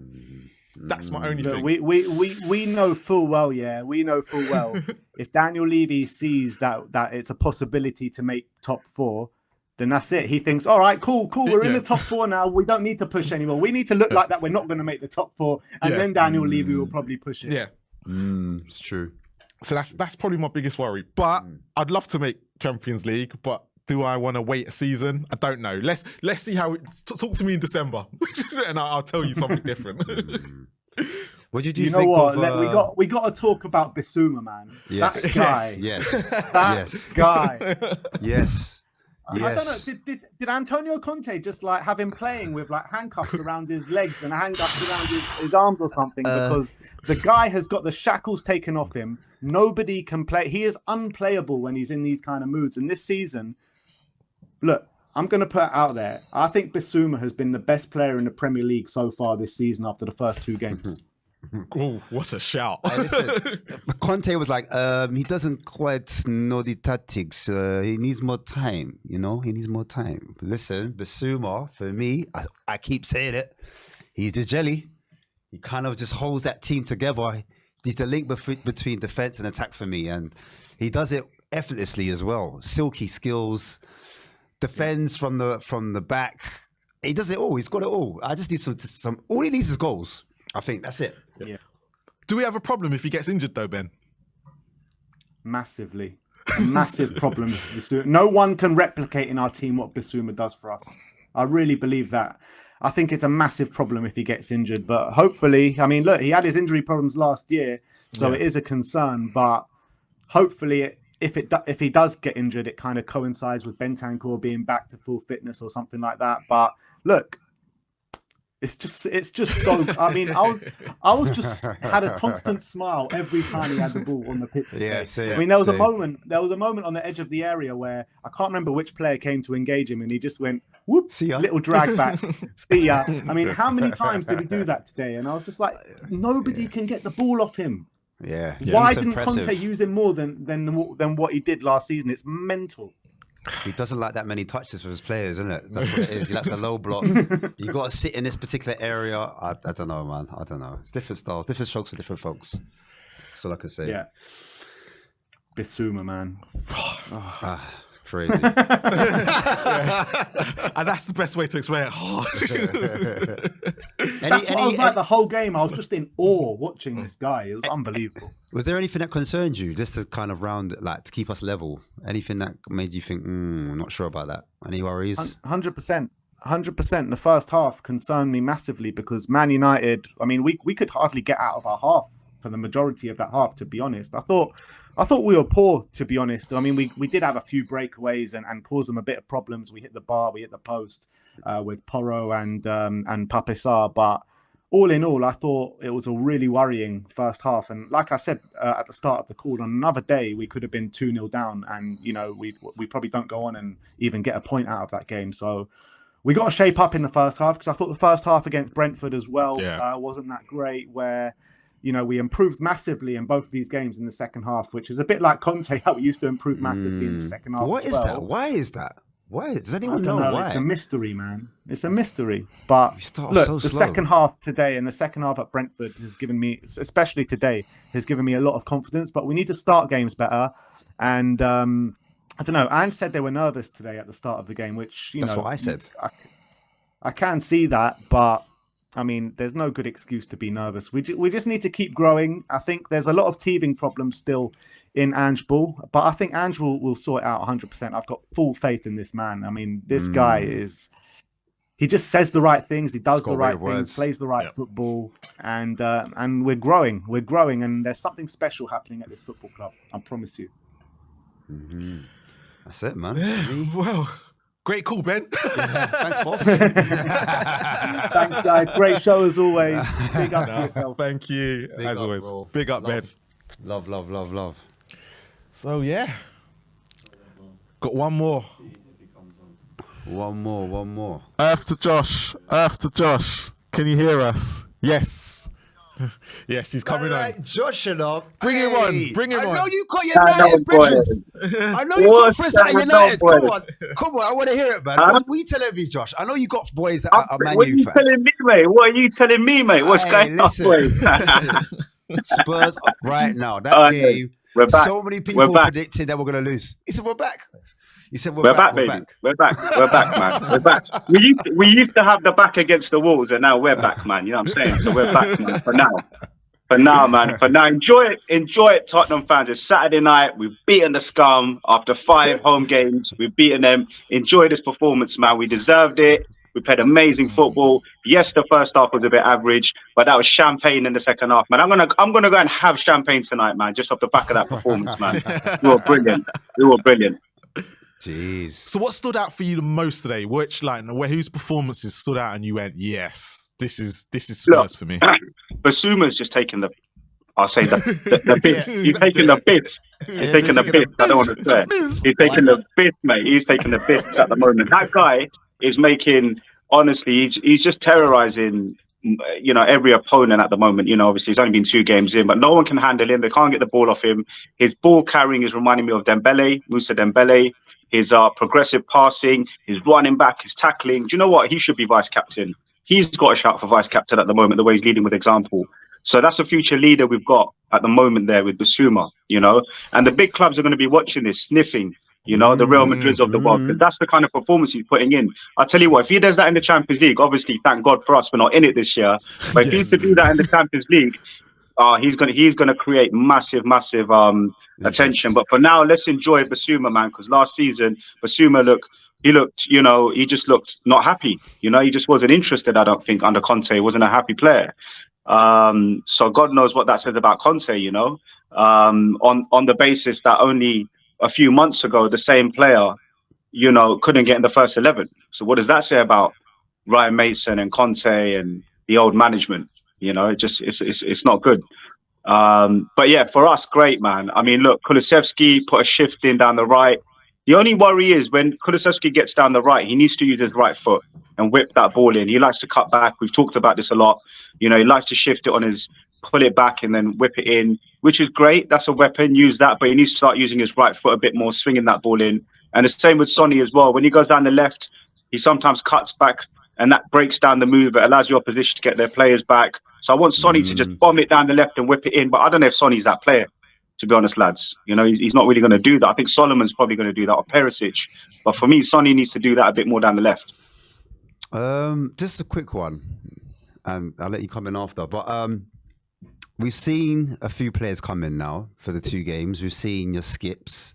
That's my only thing. We know full well, we know full well. If Daniel Levy sees that it's a possibility to make top 4, then that's it. He thinks, all right, cool. We're in the top 4 now. We don't need to push anymore. We need to look like that we're not going to make the top 4. And then Daniel Levy will probably push it. Yeah. It's true. So that's probably my biggest worry. But I'd love to make Champions League, but do I want to wait a season? I don't know. Let's see how. Talk to me in December, and I'll tell you something different. What did you know? think What of, we got to talk about Bissouma, man. Yes. That guy. Yes. Guy. Yes. I don't know. Did Antonio Conte just like have him playing with like handcuffs around his legs and handcuffs around his arms or something? Because the guy has got the shackles taken off him. Nobody can play. He is unplayable when he's in these kind of moods. And this season, look, I'm going to put it out there. I think Bissouma has been the best player in the Premier League so far this season after the first 2 games. Oh, what a shout. Listen, Conte was like, he doesn't quite know the tactics. He needs more time, He needs more time. Listen, Bissouma, for me, I keep saying it, he's the jelly. He kind of just holds that team together. He's the link between defense and attack for me. And he does it effortlessly as well. Silky skills, defends from the back. He does it all. He's got it all. I just need some. All he needs is goals. I think that's it. Yeah. Do we have a problem if he gets injured though, Ben? Massively. A massive problem. No one can replicate in our team what Bissouma does for us. I really believe that. I think it's a massive problem if he gets injured. But hopefully, I mean, look, he had his injury problems last year, so it is a concern. But hopefully, if he does get injured, it kind of coincides with Bentancur being back to full fitness or something like that. But look, it's just so. I mean, I was just had a constant smile every time he had the ball on the pitch. Yeah, I mean, there was a moment on the edge of the area where I can't remember which player came to engage him, and he just went, whoop, See ya. little drag back. See ya. I mean, how many times did he do that today? And I was just like, nobody can get the ball off him. Yeah. Why It's didn't impressive. Conte use him more than what he did last season? It's mental. He doesn't like that many touches for his players, isn't it? That's what it is. He likes the low block. You got to sit in this particular area. I don't know, man. I don't know. It's different styles, different strokes for different folks. That's all I can say. Yeah. Bissouma, man. Crazy. And that's the best way to explain it. That's what I was like the whole game. I was just in awe watching this guy. It was unbelievable. Was there anything that concerned you, just to kind of round, like, to keep us level? Anything that made you think, I'm not sure about that? Any worries? 100%. 100%. The first half concerned me massively because Man United, I mean, we could hardly get out of our half for the majority of that half, to be honest. I thought we were poor, to be honest. I mean, we did have a few breakaways and caused them a bit of problems. We hit the bar, we hit the post with Porro and Papesar. But all in all, I thought it was a really worrying first half. And like I said at the start of the call, on another day, we could have been 2-0 down. And, you know, we probably don't go on and even get a point out of that game. So we got to shape up in the first half because I thought the first half against Brentford as well wasn't that great, where, you know, we improved massively in both of these games in the second half, which is a bit like Conte, how we used to improve massively in the second half. What is that? Why is that? Why? Does anyone know why? It's a mystery, man. It's a mystery. But look, the second half today and the second half at Brentford has given me, especially today, has given me a lot of confidence. But we need to start games better. And I don't know. Ange said they were nervous today at the start of the game, which, you know. That's what I said. I can see that, but I mean, there's no good excuse to be nervous. We just need to keep growing. I think there's a lot of teething problems still in Ange Ball, but I think Ange will sort it out 100%. I've got full faith in this man. I mean, this guy he just says the right things. He does the right things, plays the right football, and we're growing. We're growing, and there's something special happening at this football club. I promise you. Mm-hmm. That's it, man. Well, great call, Ben. Thanks, boss. Thanks, guys. Great show as always. Big up to yourself. Thank you, Big as up, always. bro. Big up, Ben. Love, love, love, love. So, yeah. Got one more. One more. Earth to Josh. Can you hear us? Yes. Yes, he's coming on. Josh, Bring him on. Bring him on. I know you got United bridges. I know you got friends at United. Come on. I want to hear it, man. What are you telling me, Josh? I know you got boys that are Man What are U you fans. telling me, mate? What are you telling me, mate? What's going on? Listen. Spurs up right now. That game. We're back. So many people predicted that we're going to lose. He said, we're back. He said, we're back, baby. We're back, man. We're back. We used to have the back against the walls, and now we're back, man. You know what I'm saying? So we're back, man. For now, man. Enjoy it, Tottenham fans. It's Saturday night. We've beaten the scum after 5 home games. We've beaten them. Enjoy this performance, man. We deserved it. We played amazing football. Yes, the first half was a bit average, but that was champagne in the second half, man. I'm gonna go and have champagne tonight, man. Just off the back of that performance, man. We were brilliant. Jeez. So what stood out for you the most today? Whose performances stood out and you went, yes, this is Spurs for me? Basuma's just taken the bits. He's taking the bits. He's taking the bits. I don't want to say. He's taking the bits, mate. He's taking the bits at the moment. That guy is making, honestly, he's just terrorizing, you know, every opponent at the moment. You know, obviously he's only been 2 games in, but no one can handle him. They can't get the ball off him. His ball carrying is reminding me of Musa Dembele. His progressive passing, his running back, his tackling. Do you know what? He should be vice captain. He's got a shout for vice captain at the moment, the way he's leading with example. So that's a future leader we've got at the moment there with Bissouma, you know. And the big clubs are going to be watching this, sniffing, you know, the Real Madrids of the world. But that's the kind of performance he's putting in. I'll tell you what, if he does that in the Champions League, obviously, thank God for us, we're not in it this year. But if he's to do that in the Champions League, he's gonna create massive attention. But for now, let's enjoy Bissouma, man, because last season Bissouma he just looked not happy. You know, he just wasn't interested. I don't think under Conte, he wasn't a happy player. So God knows what that says about Conte. You know, on the basis that only a few months ago the same player, couldn't get in the first 11. So what does that say about Ryan Mason and Conte and the old management? It's not good. But yeah, for us, great, man. I mean, look, Kulusevski put a shift in down the right. The only worry is when Kulusevski gets down the right, he needs to use his right foot and whip that ball in. He likes to cut back. We've talked about this a lot. He likes to shift it on his, pull it back and then whip it in, which is great. That's a weapon. Use that, but he needs to start using his right foot a bit more, swinging that ball in. And the same with Sonny as well. When he goes down the left, he sometimes cuts back, and that breaks down the move. It allows your opposition to get their players back. So I want Sonny to just bomb it down the left and whip it in. But I don't know if Sonny's that player, to be honest, lads. He's not really going to do that. I think Solomon's probably going to do that, or Perisic. But for me, Sonny needs to do that a bit more down the left. Just a quick one, and I'll let you come in after. But we've seen a few players come in now for the 2 games. We've seen your skips.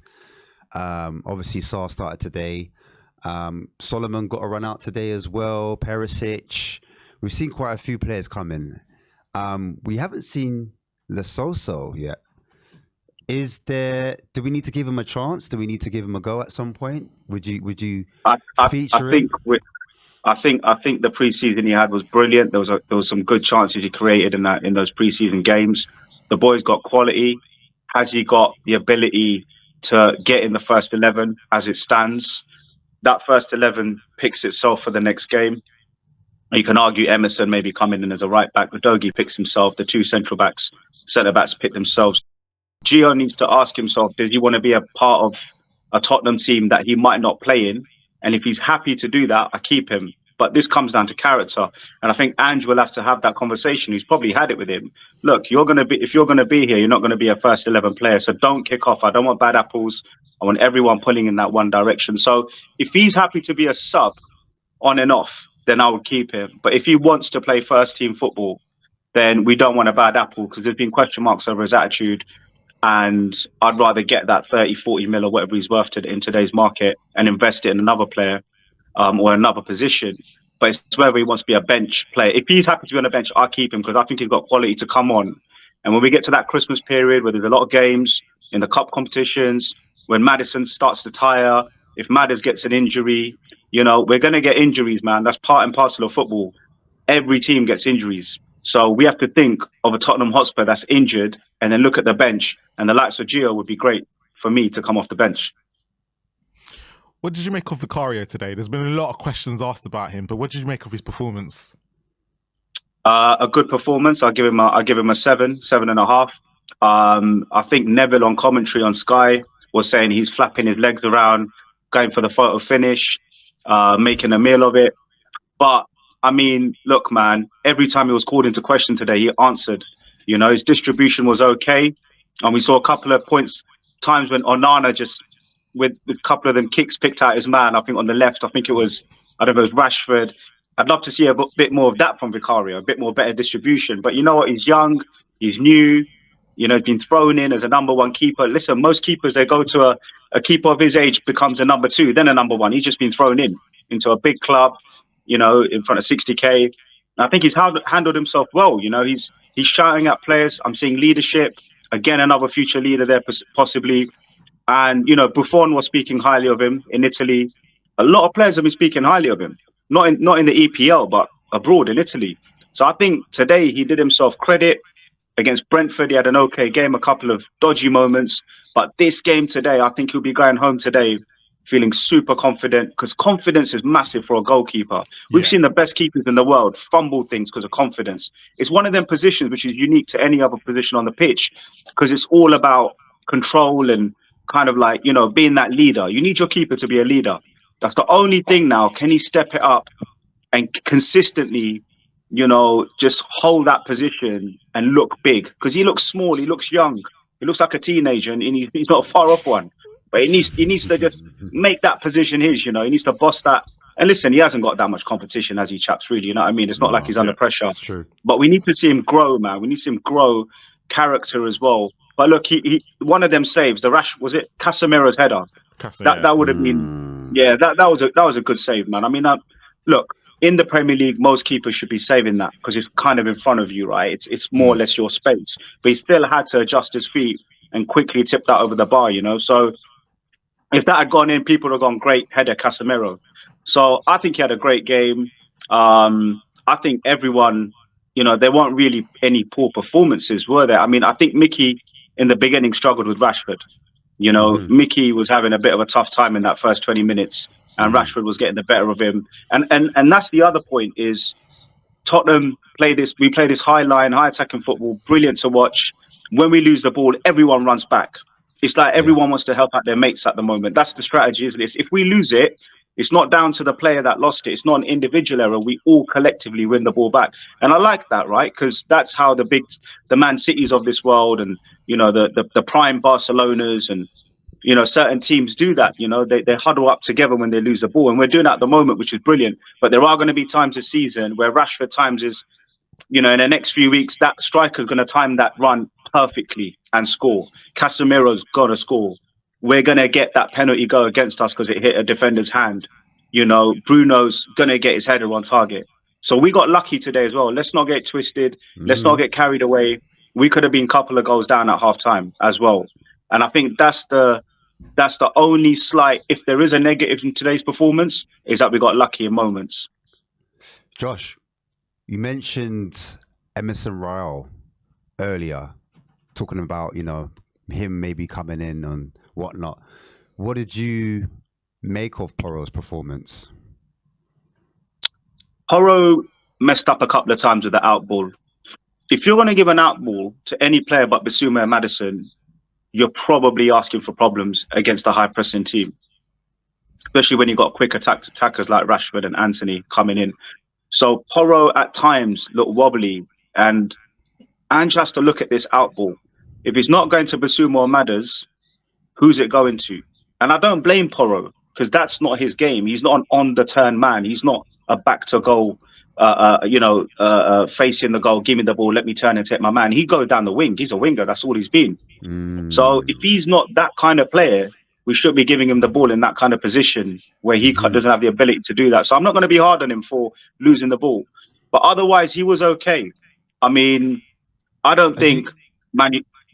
Obviously, Sarr started today. Solomon got a run out today as well. Perisic. We've seen quite a few players come in. We haven't seen Lesotho yet. Do we need to give him a chance? Do we need to give him a go at some point? Would you feature him? I think the preseason he had was brilliant. There was some good chances he created in those preseason games. The boy's got quality. Has he got the ability to get in the first 11 as it stands? That first 11 picks itself for the next game. You can argue Emerson maybe coming in as a right back. Udogie picks himself. The 2 centre backs pick themselves. Gio needs to ask himself, does he want to be a part of a Tottenham team that he might not play in? And if he's happy to do that, I keep him. But this comes down to character. And I think Ange will have to have that conversation. He's probably had it with him. Look, if you're going to be here, you're not going to be a first 11 player. So don't kick off. I don't want bad apples. I want everyone pulling in that one direction. So if he's happy to be a sub on and off, then I would keep him. But if he wants to play first team football, then we don't want a bad apple, because there's been question marks over his attitude. And I'd rather get that 30, 40 mil or whatever he's worth in today's market and invest it in another player or another position. But it's whether he wants to be a bench player. If he's happy to be on the bench, I'll keep him, because I think he's got quality to come on. And when we get to that Christmas period where there's a lot of games in the cup competitions, when Maddison starts to tire, if Madders gets an injury, we're going to get injuries, man. That's part and parcel of football. Every team gets injuries. So we have to think of a Tottenham Hotspur that's injured and then look at the bench. And the likes of Gio would be great for me to come off the bench. What did you make of Vicario today? There's been a lot of questions asked about him, but what did you make of his performance? A good performance. I'll give him a 7.5. I think Neville on commentary on Sky was saying he's flapping his legs around, going for the photo finish, making a meal of it. But I mean, look, man, every time he was called into question today, he answered. His distribution was okay. And we saw a couple of times when Onana just, with a couple of them kicks, picked out his man. I think on the left, I don't know if it was Rashford. I'd love to see a bit more of that from Vicario, a bit more better distribution. But you know what? He's young, he's new, he's been thrown in as a number 1 keeper. Listen, most keepers, they go to a keeper of his age becomes a number 2, then a number 1. He's just been thrown into a big club, in front of 60K. And I think he's handled himself well. He's shouting at players. I'm seeing leadership. Again, another future leader there, possibly. And, Buffon was speaking highly of him in Italy. A lot of players have been speaking highly of him. Not in the EPL, but abroad in Italy. So I think today he did himself credit. Against Brentford, he had an okay game, a couple of dodgy moments. But this game today, I think he'll be going home today feeling super confident, because confidence is massive for a goalkeeper. We've seen the best keepers in the world fumble things because of confidence. It's one of them positions which is unique to any other position on the pitch, because it's all about control and kind of like, being that leader. You need your keeper to be a leader. That's the only thing now. Can he step it up and consistently, just hold that position and look big? Because he looks small, he looks young, he looks like a teenager, and he's not a far off one. But he needs to just make that position his, He needs to boss that. And listen, he hasn't got that much competition, as he, chaps, really. You know what I mean? It's not like he's under pressure. That's true. But we need to see him grow, man. We need to see him grow character as well. But look, he one of them saves, was it Casemiro's header? That would have been, that was a good save, man. I mean, look, in the Premier League, most keepers should be saving that because it's kind of in front of you, right? It's more or less your space. But he still had to adjust his feet and quickly tip that over the bar, you know. So if that had gone in, people would have gone, great header, Casemiro. So I think he had a great game. I think everyone, you know, there weren't really any poor performances, were there? I mean, I think Mickey in the beginning struggled with Rashford. You know, Mickey was having a bit of a tough time in that first 20 minutes, and Rashford was getting the better of him. And that's the other point is Tottenham we play this high line, high attacking football, brilliant to watch. When we lose the ball, everyone runs back. It's like everyone wants to help out their mates at the moment. That's the strategy, isn't it? If we lose it, it's not down to the player that lost it. It's not an individual error. We all collectively win the ball back. And I like that, right? Because that's how the Man Cities of this world and, you know, the prime Barcelonas and, you know, certain teams do that. You know, they huddle up together when they lose the ball. And we're doing that at the moment, which is brilliant. But there are going to be times this season where Rashford times is, you know, in the next few weeks, that striker's going to time that run perfectly and score. Casemiro's got to score. We're going to get that penalty go against us because it hit a defender's hand. You know, Bruno's going to get his header on target. So we got lucky today as well. Let's not get twisted. Let's not get carried away. We could have been a couple of goals down at half time as well. And I think that's the only slight, if there is a negative in today's performance, is that we got lucky in moments. Josh, you mentioned Emerson Royal earlier, talking about, you know, him maybe coming in and whatnot. What did you make of Porro's performance? Porro messed up a couple of times with the outball. If you're going to give an outball to any player but Bissouma and Maddison, you're probably asking for problems against a high pressing team, especially when you've got quick attackers like Rashford and Anthony coming in. So Porro at times looked wobbly, and Ange has to look at this outball. If he's not going to Bissouma or Madders, who's it going to? And I don't blame Porro because that's not his game. He's not an on-the-turn man. He's not a back-to-goal, facing the goal, give me the ball, let me turn and take my man. He'd go down the wing. He's a winger. That's all he's been. So if he's not that kind of player, we should be giving him the ball in that kind of position where he doesn't have the ability to do that. So I'm not going to be hard on him for losing the ball. But otherwise, he was okay. I mean, I don't think Man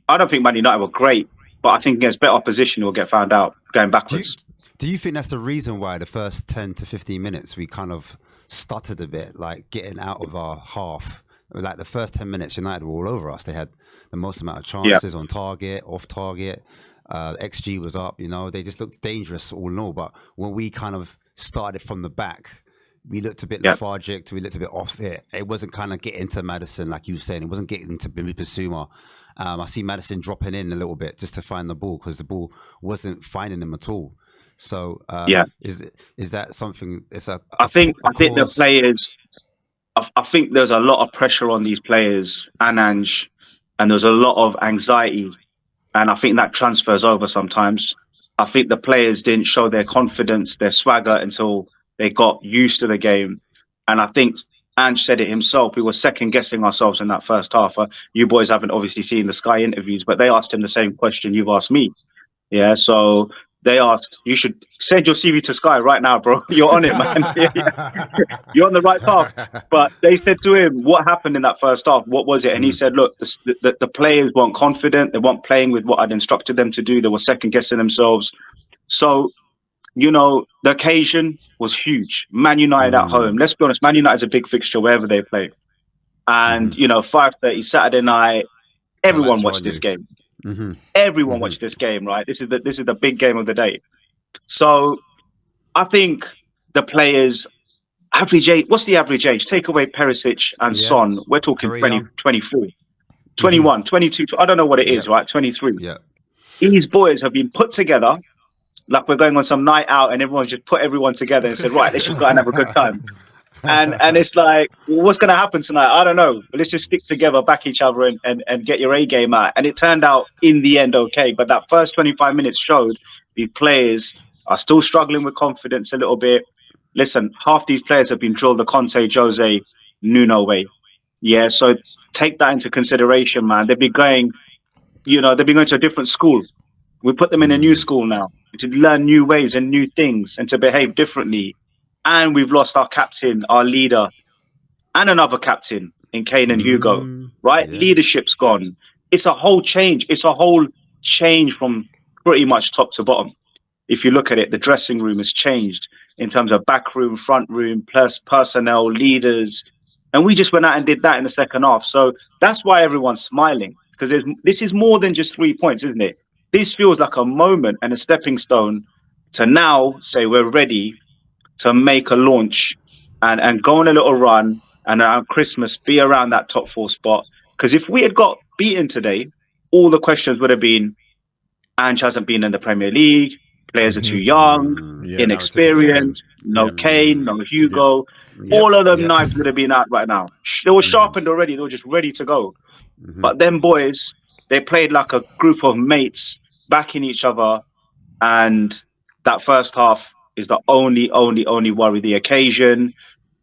United were great, but I think against better opposition, we'll get found out going backwards. Do you think that's the reason why the first 10 to 15 minutes we kind of stuttered a bit, like getting out of our half? Like the first 10 minutes, United were all over us. They had the most amount of chances on target, off target. XG was up, you know, they just looked dangerous all in all. But when we kind of started from the back, we looked a bit lethargic, we looked a bit off it. It wasn't kind of getting to Maddison, like you were saying. It wasn't getting to Bissouma. I see Maddison dropping in a little bit just to find the ball because the ball wasn't finding him at all. So is that something? I think the players. I think there's a lot of pressure on these players and Ange, and there's a lot of anxiety, and I think that transfers over sometimes. I think the players didn't show their confidence, their swagger until they got used to the game, and I think Ange said it himself. We were second guessing ourselves in that first half. You boys haven't obviously seen the Sky interviews, but they asked him the same question you've asked me. Yeah, so they asked, you should send your CV to Sky right now, bro. You're on it, man. You're on the right path. But they said to him, what happened in that first half? What was it? And he said, look, the players weren't confident. They weren't playing with what I'd instructed them to do. They were second guessing themselves. So, you know, the occasion was huge. Man United at home. Let's be honest, Man United's a big fixture wherever they play. And, you know, 5:30 Saturday night, everyone watched this game. Everyone watched this game, right? This is the big game of the day. So I think the players average age. What's the average age? Take away Perisic and Son. We're talking 20, 24, 21, 22. I don't know what it is, right? 23. Yeah. These boys have been put together like we're going on some night out and everyone's just put everyone together and said, right, let's just go and have a good time. And it's like, well, what's going to happen tonight? I don't know. But let's just stick together, back each other and get your A game out. And it turned out in the end okay. But that first 25 minutes showed the players are still struggling with confidence a little bit. Listen, half these players have been drilled the Conte, Jose, Nuno way. Yeah, so take that into consideration, man. They've been going to a different school. We put them in a new school now to learn new ways and new things and to behave differently. and we've lost our captain, our leader, and another captain in Kane and Hugo, right? Yeah. Leadership's gone. It's a whole change. It's a whole change from pretty much top to bottom. If you look at it, the dressing room has changed in terms of back room, front room, plus personnel, leaders. And we just went out and did that in the second half. So that's why everyone's smiling, because this is more than just 3 points, isn't it? This feels like a moment and a stepping stone to now say we're ready to make a launch and go on a little run and around Christmas be around that top 4 spot. Because if we had got beaten today, all the questions would have been, Ange hasn't been in the Premier League, players are too young, inexperienced, no Kane, no Hugo. All of them knives would have been out right now. They were sharpened already. They were just ready to go. But them boys, they played like a group of mates backing each other. And that first half is the only worry. The occasion,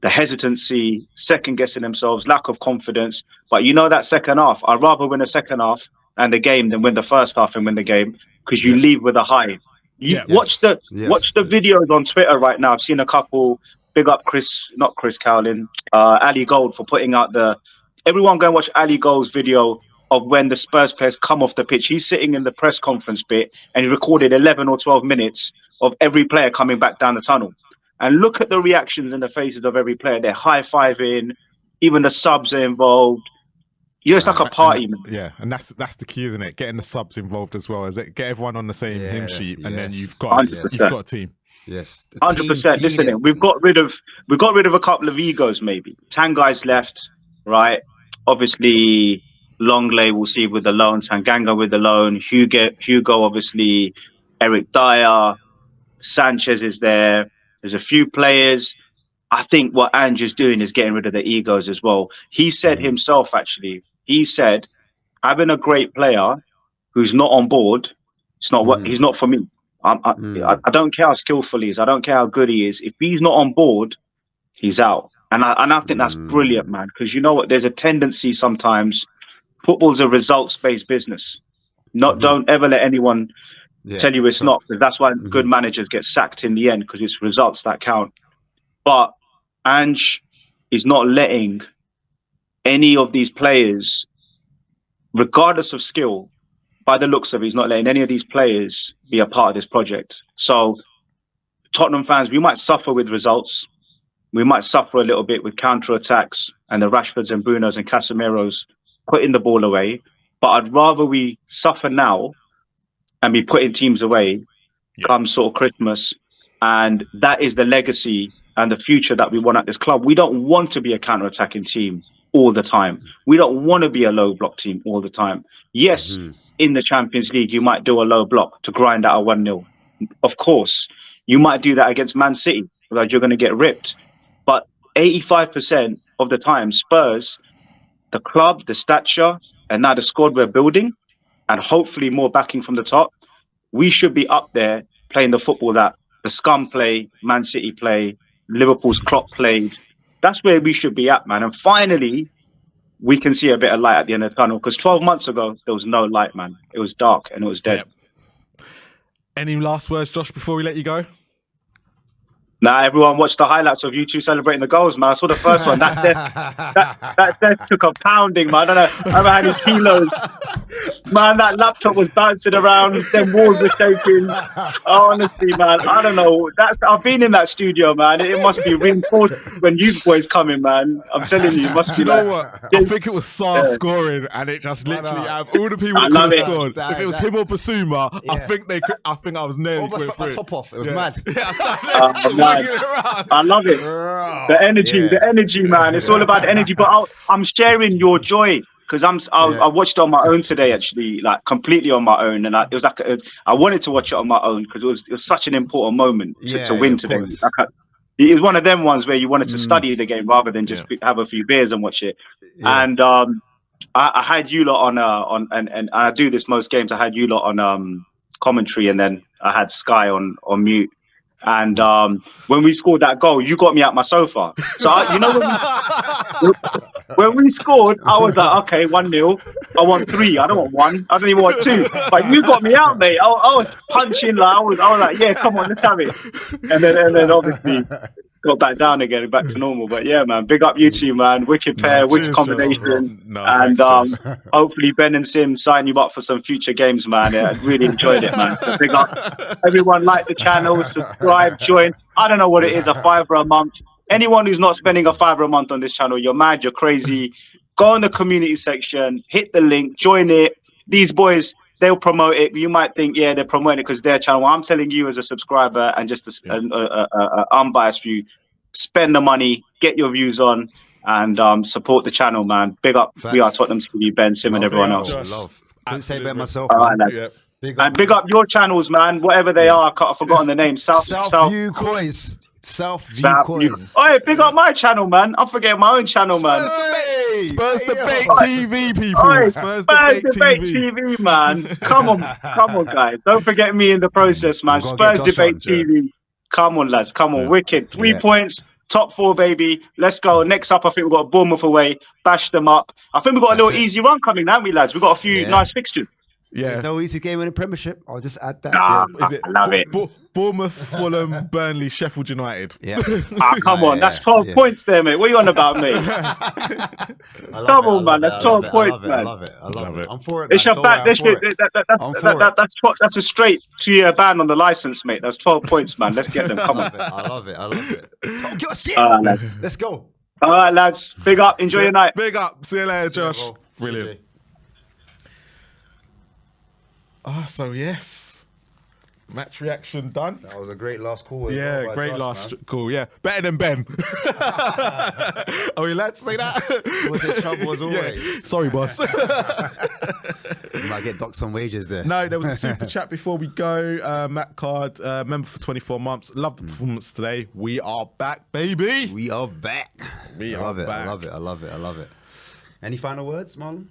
the hesitancy, second guessing themselves, lack of confidence. But you know that second half, I'd rather win a second half and the game than win the first half and win the game, because you leave with a high. Watch the videos on Twitter right now. I've seen a couple. Big up not Chris Cowlin, Ali Gold for putting out everyone go and watch Ali Gold's video of when the Spurs players come off the pitch. He's sitting in the press conference bit and he recorded 11 or 12 minutes of every player coming back down the tunnel. And look at the reactions in the faces of every player. They're high-fiving. Even the subs are involved. It's like a party, man. And that's the key, isn't it? Getting the subs involved as well. Is it get everyone on the same hymn sheet, and then you've got a team. Yes, 100%. Listen, we've got rid of a couple of egos. Maybe Tangai's left, right? Obviously, Longley we'll see with the loan, Tanganga with the loan, Hugo obviously, Eric Dyer, Sanchez is there. There's a few players. I think what Andrew's doing is getting rid of the egos as well. He said himself, actually, having a great player who's not on board, it's not he's not for me. I don't care how skillful he is. I don't care how good he is. If he's not on board, he's out. And I think that's brilliant, man. Because you know what? There's a tendency sometimes. Football's a results-based business. Don't ever let anyone tell you it's not. Because that's why good managers get sacked in the end, because it's results that count. But Ange is not letting any of these players, regardless of skill, by the looks of it, he's not letting any of these players be a part of this project. So Tottenham fans, we might suffer with results. We might suffer a little bit with counter-attacks and the Rashfords and Brunos and Casemiros putting the ball away. But I'd rather we suffer now and be putting teams away come sort of Christmas. And that is the legacy and the future that we want at this club. We don't want to be a counter-attacking team all the time. We don't want to be a low block team all the time. Yes, in the Champions League, you might do a low block to grind out a 1-0. Of course, you might do that against Man City, like you're going to get ripped. But 85% of the time, Spurs, the club, the stature, and now the squad we're building, and hopefully more backing from the top, we should be up there playing the football that the Scum play, Man City play, Liverpool's Klopp played. That's where we should be at, man. And finally, we can see a bit of light at the end of the tunnel. Because 12 months ago, there was no light, man. It was dark and it was dead. Any last words, Josh, before we let you go? Nah, everyone watched the highlights of you two celebrating the goals, man. I saw the first one. That death took a pounding, man. I don't know how many kilos. Man, that laptop was bouncing around. Them walls were shaking. Honestly, man, I don't know. I've been in that studio, man. It must be reinforced when you boys come in, man. I'm telling you, it must be. You know what? I think it was Saar scoring, and it just literally out of all the people that could have scored. If it was him or Basuma, I think I was nearly going through it. Top off. It was mad. I love it. The energy, man. It's all about the energy. But I'm sharing your joy because I watched it on my own today, actually, like completely on my own, and it was like I wanted to watch it on my own because it was such an important moment to win today. It was one of them ones where you wanted to study the game rather than just have a few beers and watch it. And I had you lot on and I do this most games. I had you lot on commentary, and then I had Sky on mute. And when we scored that goal, you got me out my sofa. So, when we scored, I was like, okay, 1-0. I want 3. I don't want 1. I don't even want 2. But you got me out, mate. I was punching. Like, I was like, yeah, come on, let's have it. And then obviously, got back down again, back to normal. But yeah, man, big up you two, man. Wicked pair, wicked cheers, combination. No, And thanks, Josh. hopefully Ben and Sim sign you up for some future games, man. I really enjoyed it, man. So big up everyone, like the channel, subscribe, join. I don't know what it is, a $5 a month. Anyone who's not spending a $5 a month on this channel, you're mad, you're crazy. Go in the community section, hit the link, join it. These boys, they'll promote it. You might think, yeah, they're promoting it because their channel. Well, I'm telling you as a subscriber and just an unbiased view, spend the money, get your views on, and support the channel, man. Big up. We are Tottenham TV, Ben, Sim, and everyone else. Couldn't say better myself. All right, lad. And big up your channels, man. Whatever they are, I've forgotten the name. Southview COYS. Southview COYS. Oh, yeah, big up my channel, man. I'm forgetting my own channel, man. Spurs Debate TV, people. Right, Spurs Debate Debate TV, man. Come on, guys. Don't forget me in the process, man. Spurs Debate TV. Come on, lads. Come on. Wicked. 3 points. Top 4, baby. Let's go. Next up, I think we've got Bournemouth away. Bash them up. I think we've got a little easy run coming, haven't we, lads? We've got a few nice fixtures. Yeah. There's no easy game in the Premiership. I'll just add that. I love it. Bournemouth, Fulham, Burnley, Sheffield United. Yeah. Come on. That's 12 points there, mate. What are you on about, mate? Come on, man. That's 12 points, man. I love it. I'm for it. It's your back. That's a straight 2-year ban on the license, mate. That's 12 points, man. Let's get them. Come on. I love it. Oh, get shit. Let's go. All right, lads. Big up. Enjoy your night. Big up. See you later, Josh. Brilliant. So yes, match reaction done. That was a great last call. Yeah, great last call. Yeah, better than Ben. Are we allowed to say that? Was in trouble as always. Yeah. Sorry, boss. You might get docked some wages there. No, there was a super chat before we go. Matt Card, member for 24 months. Love the performance today. We are back, baby. We are back. I love it. I love it. Any final words, Marlon?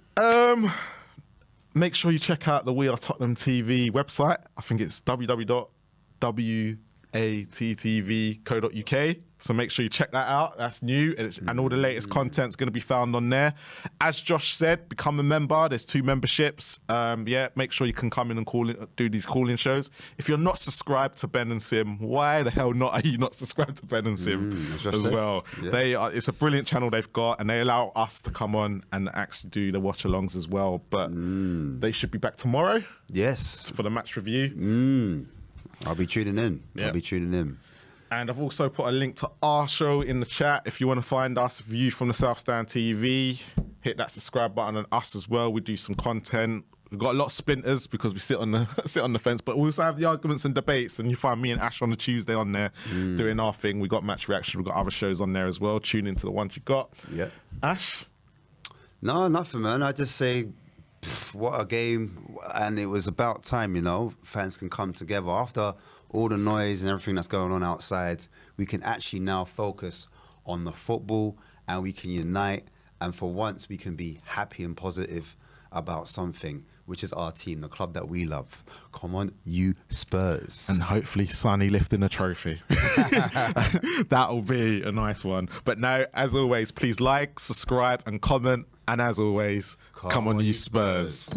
Make sure you check out the We Are Tottenham TV website. I think it's www.weareTottenhamTV.co.uk. So make sure you check that out. That's new, and all the latest content's going to be found on there. As Josh said, become a member. There's 2 memberships. Make sure you can come in and do these call-in shows. If you're not subscribed to Ben and Sim, why the hell not are you not subscribed to Ben and Sim as well? Yeah. It's a brilliant channel they've got, and they allow us to come on and actually do the watch-alongs as well. But they should be back tomorrow. Yes, for the match review. I'll be tuning in. And I've also put a link to our show in the chat. If you want to find us, View from the South Stand TV, hit that subscribe button on us as well. We do some content. We've got a lot of splinters because we sit on the fence, but we also have the arguments and debates. And you find me and Ash on a Tuesday on there doing our thing. We got match reaction. We've got other shows on there as well. Tune into the ones you got. Yeah. Ash? No, nothing, man. I just say, what a game. And it was about time, fans can come together after all the noise and everything that's going on outside. We can actually now focus on the football, and we can unite, and for once we can be happy and positive about something, which is our team, the club that we love. Come on, you Spurs. And hopefully Sonny lifting a trophy. That'll be a nice one. But now, as always, please like, subscribe and comment, and as always, come on you Spurs.